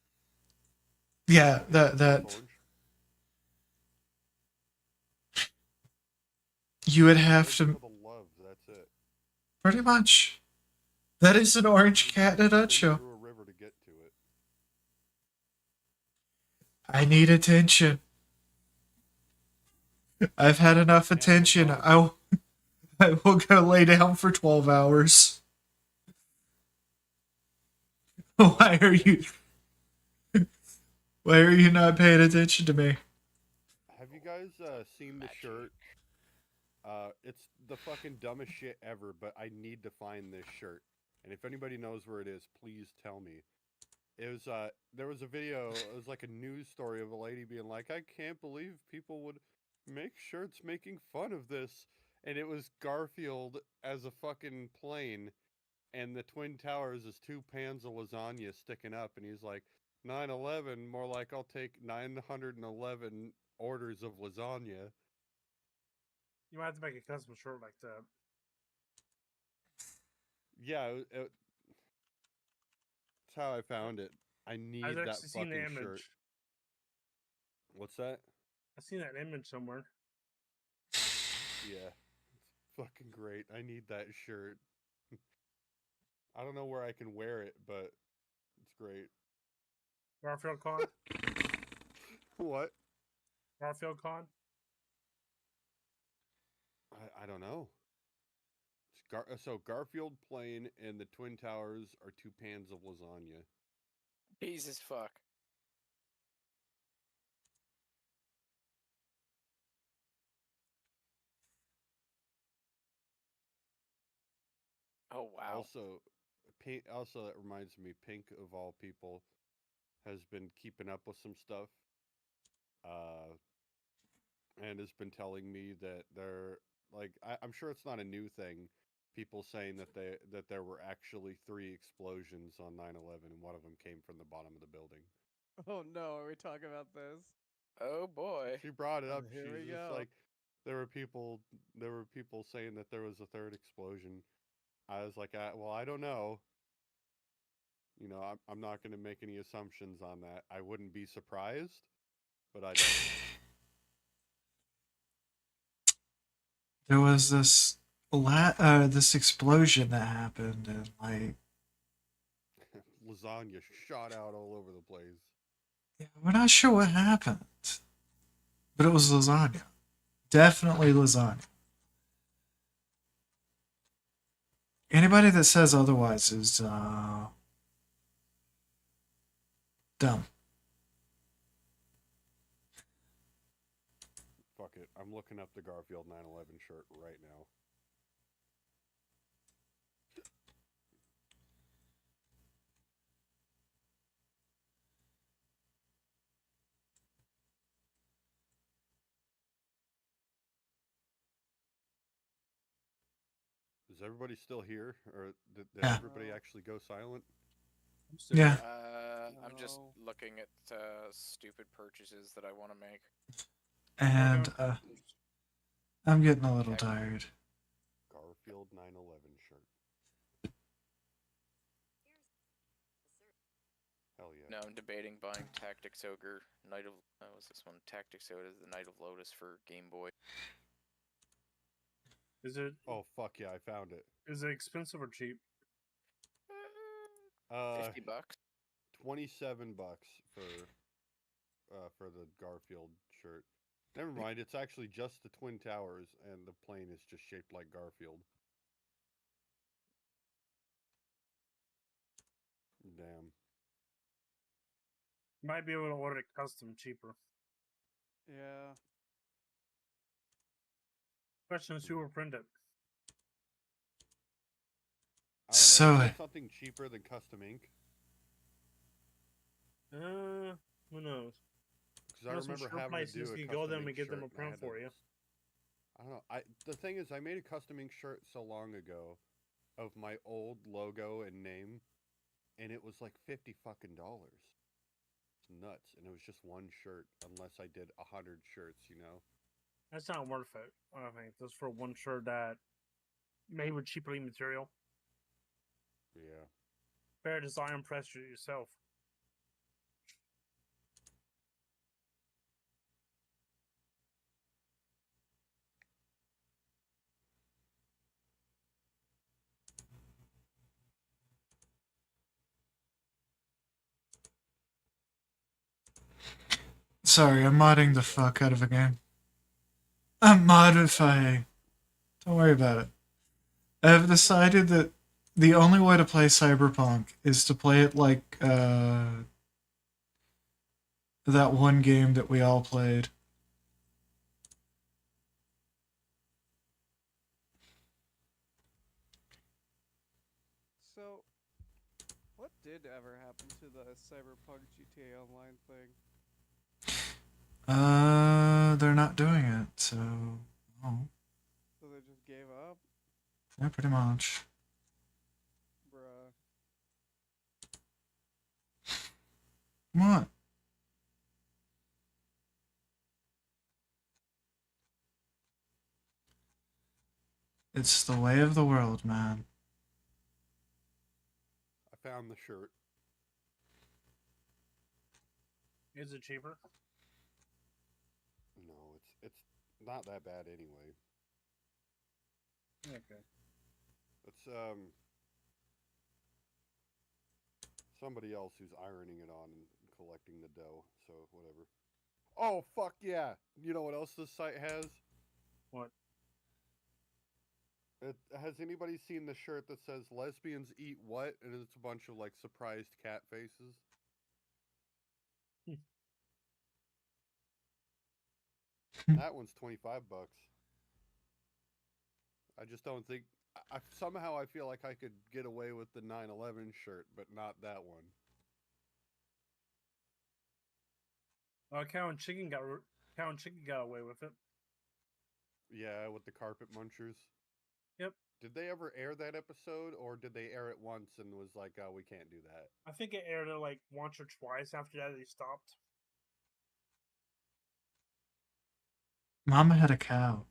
Yeah, that Orange. you would have For to the love, that's it. pretty much. That is an orange cat in a Swim nutshell. through a river to get to it. I need attention. I've had enough attention. I will go lay down for 12 hours. Why are you not paying attention to me? Have you guys seen the shirt? It's the fucking dumbest shit ever, but I need to find this shirt. And if anybody knows where it is, please tell me. It was there was a video, it was like a news story of a lady being like, "I can't believe people would make shirts making fun of this." And it was Garfield as a fucking plane and the Twin Towers as two pans of lasagna sticking up, and he's like, 9/11, more like I'll take 911 orders of lasagna. You might have to make a custom shirt like that. Yeah, that's how I found it. I need I've that actually seen the fucking image. shirt. What's that? I've seen that image somewhere. Yeah, it's fucking great. I need that shirt. I don't know where I can wear it, but it's great. Garfield Con? What? Garfield Con? I don't know. So Garfield plane and the Twin Towers are two pans of lasagna. Jesus fuck. Oh wow. Also, that reminds me, Pink of all people has been keeping up with some stuff. And has been telling me that I'm sure it's not a new thing. People saying that there were actually 3 explosions on 9/11, and one of them came from the bottom of the building. Oh no, are we talking about this? Oh boy. She brought it up. Here we She's just go. like, there were people saying that there was a 3rd explosion. I was like, well, I don't know. I'm not going to make any assumptions on that. I wouldn't be surprised, but I don't There was this this explosion that happened, and like lasagna shot out all over the place. yeah, we're not sure what happened, but it was lasagna. Definitely lasagna. Anybody that says otherwise is dumb. Fuck it. I'm looking up the Garfield 9/11 shirt right now. Is everybody still here, or did Yeah. everybody actually go silent? Yeah. I'm just No. looking at stupid purchases that I want to make. And I'm getting a little Okay. tired. Garfield 911 shirt. Hell yeah. No, I'm debating buying Tactics Ogre Night of what's this one? Tactics Ogre the Night of Lotus for Game Boy. Is it Oh fuck yeah, I found it. expensive or cheap? $50. 27 bucks for the Garfield shirt. Never mind, it's actually just the Twin Towers and the plane is just shaped like Garfield. Damn. Might be able to order it custom cheaper. Yeah. Question is who will print it. I don't So- know, is there something cheaper than custom ink? Who knows? Because I Know some remember shirt having to prices, do a you custom go there and we ink get them shirt, a and I print had to- for you. I don't know. The thing is, I made a custom ink shirt so long ago of my old logo and name, and it was like $50 fucking dollars. It's nuts, and it was just one shirt. Unless I did 100 shirts, you know. That's not worth it. I think just for one shirt that made with cheaply material. Yeah. Better design press it yourself. Sorry, I'm modding the fuck out of a game. I'm modifying. Don't worry about it. I've decided that the only way to play Cyberpunk is to play it like that one game that we all played. So, what did ever happen to the Cyberpunk GTA Online thing? They're not doing it, so oh, So they just gave up? yeah, pretty much. Bruh. What? It's the way of the world, man. I found the shirt. Is it cheaper? No, it's not that bad anyway. Okay. It's somebody else who's ironing it on and collecting the dough, so whatever. Oh fuck yeah! You know what else this site has? What? Has anybody seen the shirt that says lesbians eat what? And it's a bunch of like surprised cat faces. That one's 25 bucks. I just don't think somehow I feel like I could get away with the 9/11 shirt, but not that one. Cow and Chicken got away with it. Yeah, with the carpet munchers. Yep. Did they ever air that episode, or did they air it once and was like, "Oh, we can't do that"? I think it aired it like once or twice. After that, they stopped. Mama had a cow.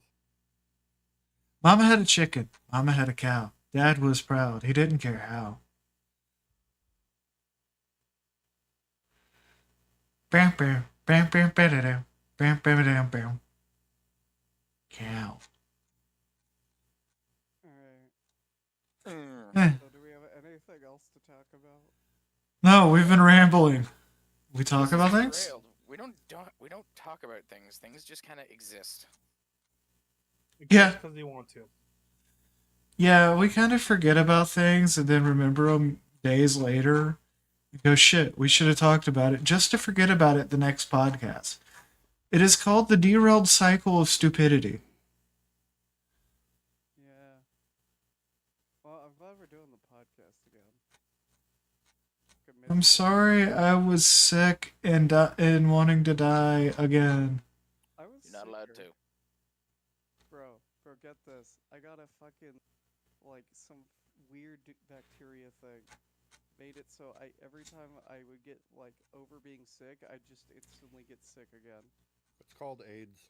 Mama had a chicken. Mama had a cow. Dad was proud. He didn't care how. Bam, bam, bam, bam, bam, bam, bam, bam, bam, bam. Cow. Alright. Eh. So do we have anything else to talk about? No, we've been rambling. We talk This is about things? derailed. We don't talk about things. Things just kind of exist. Yeah. Because they want to. Yeah, we kind of forget about things and then remember them days later. We go, shit, we should have talked about it just to forget about it the next podcast. It is called the derailed cycle of stupidity. Yeah. Well, I'm glad we're doing the podcast again. I'm sorry I was sick and wanting to die again. I was You're not allowed sicker. to. Bro, get this. I got a fucking, like, some weird bacteria thing. Made it so every time I would get, like, over being sick, I just instantly get sick again. It's called AIDS.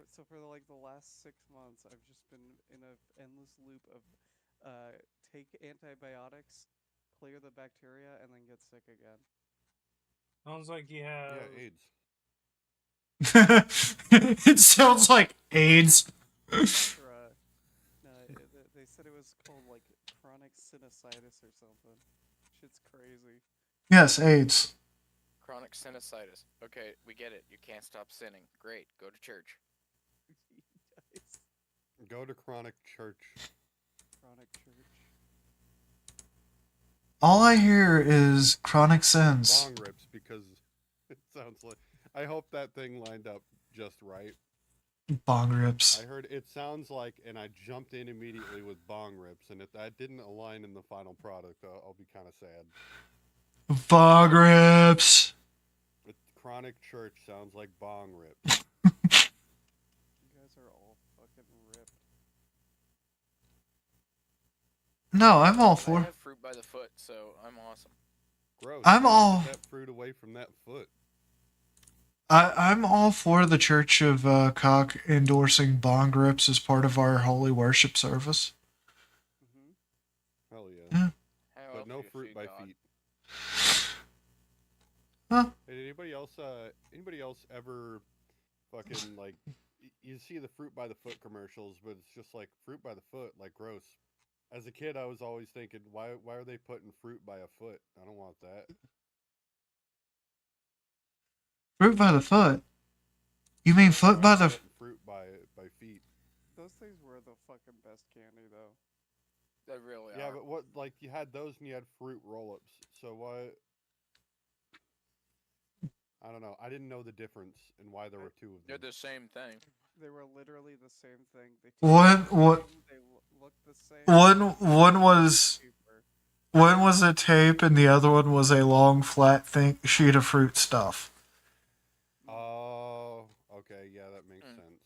So for like the last 6 months, I've just been in a endless loop of take antibiotics, clear the bacteria, and then get sick again. Sounds like you have. Yeah, AIDS. It sounds like AIDS. Bruh. No, they said it was called like chronic sinusitis or something. Shit's crazy. Yes, AIDS. Chronic sinusitis. Okay, we get it. You can't stop sinning. Great. Go to church. Guys, Go to Chronic Church. chronic church. All I hear is chronic sins. Bong rips because it sounds like. I hope that thing lined up just right. Bong rips. I heard it sounds like, and I jumped in immediately with bong rips, and if that didn't align in the final product, I'll be kind of sad. Bong rips. But Chronic Church sounds like bong rips. You guys are all fucking ripped. No, I'm all I for. have fruit by the foot, so I'm awesome. Gross. I'm man, all- Get that fruit away from that foot. I'm all for the Church of Cock endorsing bong rips as part of our holy worship service. Mm-hmm. Hell yeah. Yeah. How But else no do you fruit feed by God? feet. Huh? Hey, did anybody else ever fucking like you see the fruit by the foot commercials, but it's just like fruit by the foot, like gross. As a kid, I was always thinking, why are they putting fruit by a foot? I don't want that. Fruit by the foot. You mean foot Why by are they the? putting fruit by feet? Those things were the fucking best candy, though. They really Yeah, are. but what like you had those and you had fruit roll-ups. So why? I don't know. I didn't know the difference and why there were two of They're them. the same thing. They were literally the same thing. They One- tasted the what- same, they looked the same. One was Cheaper. one was a tape and the other one was a long flat sheet of fruit stuff. Oh, okay, yeah, that makes Mm. sense.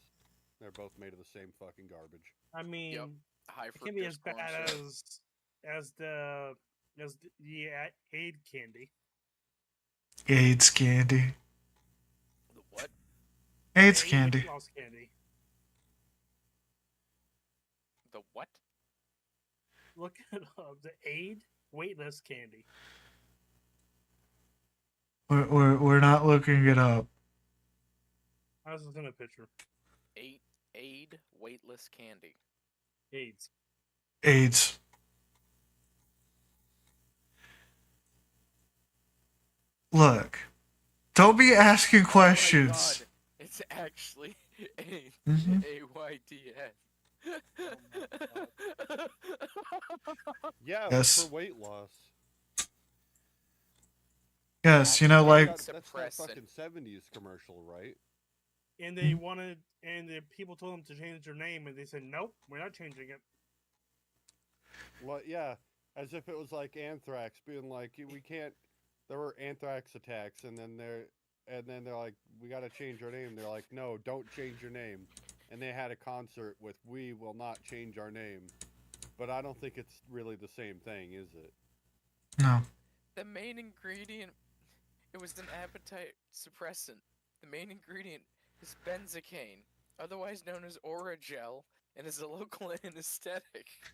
They're both made of the same fucking garbage. I mean, High it can be as fructose corn bad syrup. as the aid candy. AIDS candy. The what? AIDS Aid candy. weight loss candy. The what? Look it up. The aid weightless candy. We're not looking it up. I was looking at a picture. Aid weightless candy. AIDS. AIDS. Look, don't be asking questions. Oh my God. It's actually Mhm. AYDS. Yeah, Yes. for weight loss. Yes, you know, like That's that Suppressant. fucking 70s commercial, right? And they wanted, and the people told them to change their name, and they said, "Nope, we're not changing it." Well, yeah, as if it was like anthrax, being like, we can't. There were anthrax attacks, and then they're like, we got to change our name. They're like, no, don't change your name. And they had a concert with, we will not change our name. But I don't think it's really the same thing, is it? no. The main ingredient, it was an appetite suppressant. The main ingredient is benzocaine, otherwise known as Oragel, and is a local anesthetic.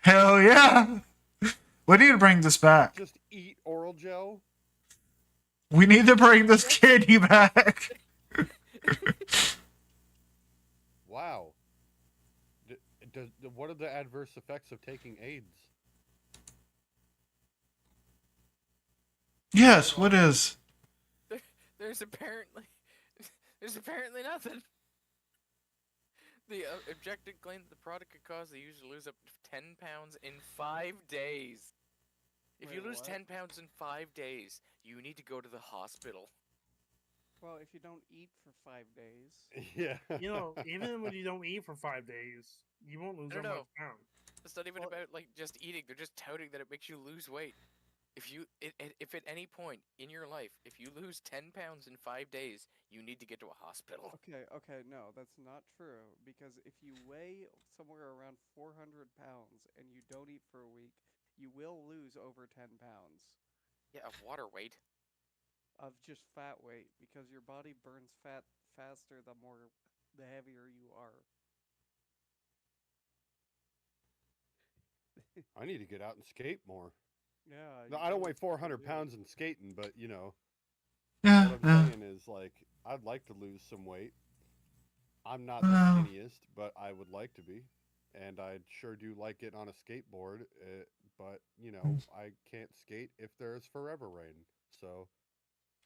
Hell yeah. We need to bring this back. Just eat oral gel. We need to bring this candy back. Wow. What are the adverse effects of taking AIDS? Yes, what is? There's apparently nothing. The objective claimed the product could cause the user to lose up to 10 pounds in 5 days. If you Wait, lose what? 10 pounds in 5 days, you need to go to the hospital. Well, if you don't eat for 5 days. Yeah. You know, even when you don't eat for 5 days, you won't lose No, that no. much pound. It's not even Well- about like just eating. They're just touting that it makes you lose weight. If at any point in your life, if you lose 10 pounds in 5 days, you need to get to a hospital. Okay, no, that's not true. Because if you weigh somewhere around 400 pounds and you don't eat for a week, you will lose over 10 pounds Yeah, of water weight. of just fat weight because your body burns fat faster the more the heavier you are. I need to get out and skate more. Yeah. No, you I don't really weigh fucking 400 do. pounds in skating, but what Yeah, I'm yeah. saying is like I'd like to lose some weight. I'm not the Well, skinniest, but I would like to be, and I sure do like it on a skateboard. But I can't skate if there's forever rain. So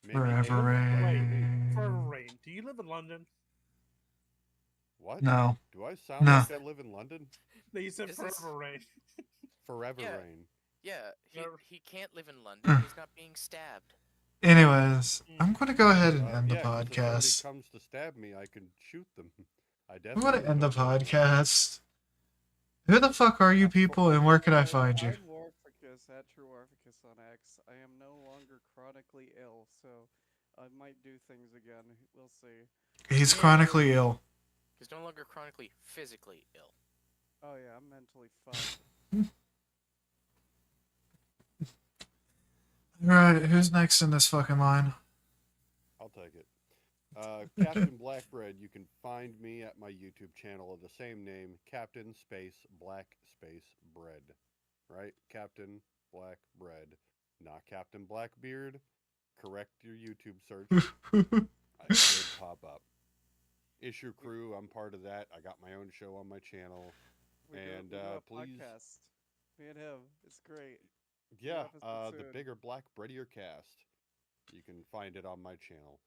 maybe forever Gabe is right for me. Forever rain. Rain. Do you live in London? What? No, Do I sound no. like I live in London? No, you said Is this- Forever Rain. Forever Yeah. rain. Yeah, Forever- he can't live in London. He's not being stabbed. Anyways, I'm going to go ahead and end the Yeah, 'cause if somebody podcast. comes to stab me, I can shoot them. I I'm definitely going to end the don't want to. podcast. Who the fuck are you people, and where can I find you? I'm Warficus at TrueWarficus on X. I am no longer chronically ill, so I might do things again. We'll see. He's chronically ill. He's no longer chronically physically ill. Oh yeah, I'm mentally fucked. Alright, who's next in this fucking line? I'll take it. Captain Blackbread, you can find me at my YouTube channel of the same name, Captain Space Black Space Bread. Right? Captain Black Bread. Not Captain Blackbeard. Correct your YouTube search. I should pop up. Issue Crew, I'm part of that. I got my own show on my channel. We And, do a please- podcast. Me and him. It's great. Yeah, episode the soon. Bigger Black Breadier Cast. You can find it on my channel.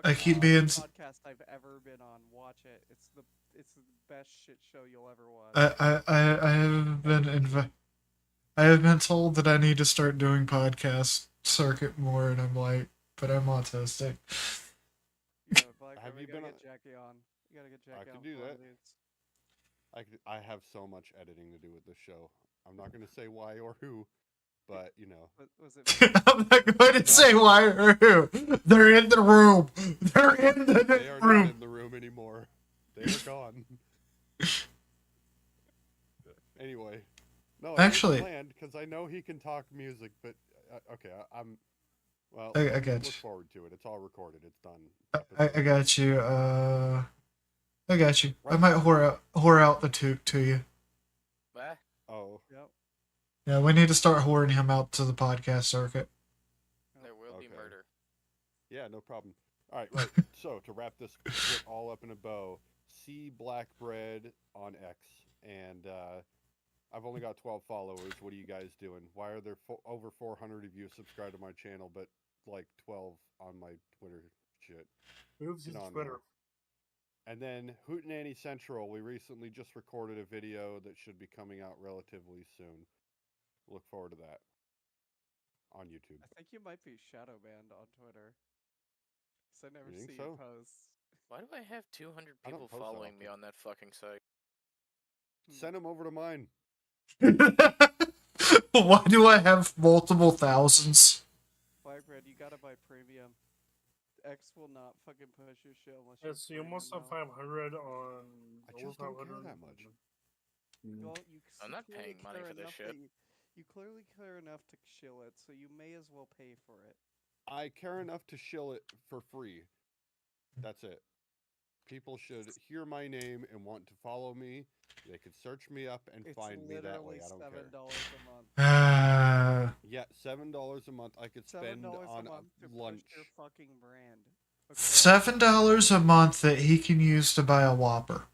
I keep Fucking being best podcast I've ever been on. Watch it. It's the best shit show you'll ever watch. I have been I have been told that I need to start doing podcast circuit more, and I'm like, but I'm autistic. Yeah, Black, Have we you gotta been get Jackie on. You gotta get Jackie can on. do for one that. of these. I have so much editing to do with this show. I'm not going to say why or who, but Was it? I'm not going to say why or who. They're in the room. They're in the they are not room. in the room anymore. They are gone. Anyway, no, Actually- planned because I know he can talk music, but okay, I'm. Well, I got look you. forward to it. It's all recorded. It's done. I got you. I got you. I might whore out the toque to you. What? Oh, Yep. Yeah, we need to start whoring him out to the podcast circuit. There will be Okay. murder. yeah, no problem. All right, right. So to wrap this shit all up in a bow, see Blackbread on X, and I've only got 12 followers. What are you guys doing? Why are there over 400 of you subscribed to my channel, but like 12 on my Twitter shit? Moves his Get on Twitter. there. And then Hootenanny Central, we recently just recorded a video that should be coming out relatively soon. Look forward to that on YouTube. I think you might be shadow banned on Twitter. 'Cause I never You think see so? your posts. Why do I have 200 I don't people post that following me often. on that fucking site? Send them over to mine. Why do I have multiple thousands? Blackbread, you gotta buy premium. X will not fucking push your show unless Yeah, so you almost have 500 on. I over just don't care 500. that much. Well, I'm not clearly paying money care for this enough shit. that You clearly care enough to shill it, so you may as well pay for it. I care enough to shill it for free. That's it. People should hear my name and want to follow me. They could search me up and It's find me that way. literally I don't care. $7 a month. Yeah, $7 a month I could spend $7 on a month to lunch. push your fucking brand. Okay? $7 a month that he can use to buy a Whopper.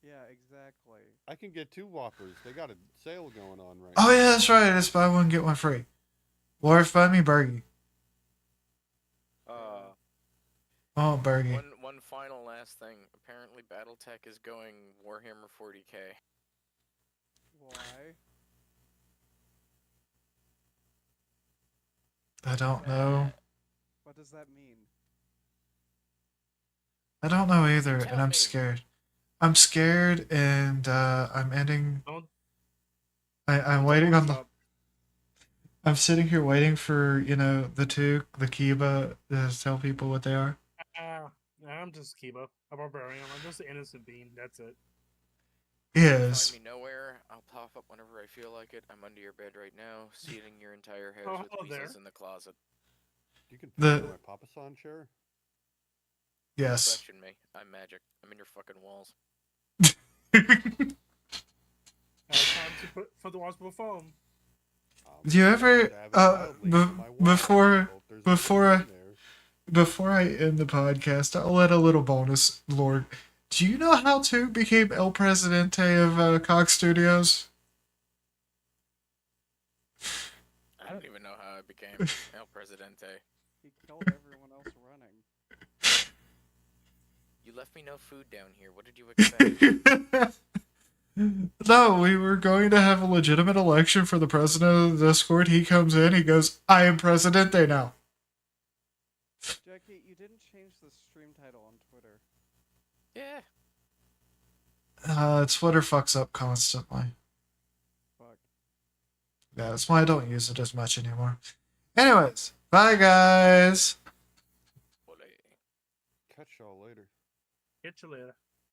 Yeah, exactly. I can get 2 Whoppers. They got a sale going on right Oh now. yeah, that's right. It's buy one get one free. Or find me Bergie. Oh, Bergie. One final last thing. Apparently, BattleTech is going Warhammer 40k. Why? I don't know. What does that mean? I don't know either, Tell and I'm me. scared. I'm scared, and I'm ending. Don't- I'm waiting on the. Stop. I'm sitting here waiting for the two, the Kiba, to tell people what they are. I'm just Kiba, a barbarian. I'm just an innocent being. That's it. Yes. Find me nowhere. I'll pop up whenever I feel like it. I'm under your bed right now, seating your entire house Oh, with hello pieces there. in the closet. You can The- fit my Papa-san chair. Yes. Question me. I'm magic. I'm in your fucking walls. Time to put the walls with foam. Do you ever, Stab it loudly into my wall. before, Hope there's before nobody in there. before I end the podcast, I'll add a little bonus, Lord. Do you know how to became El Presidente of Cox Studios? I don't even know how I became El Presidente. He killed everyone else running. You left me no food down here. What did you expect? No, we were going to have a legitimate election for the president of the Discord. He comes in, he goes, I am Presidente now. Jackie, you didn't change the stream title on Twitter. Yeah. Twitter fucks up constantly. Fuck. Yeah, that's why I don't use it as much anymore. Anyways, bye guys. Catch y'all later. Get you later.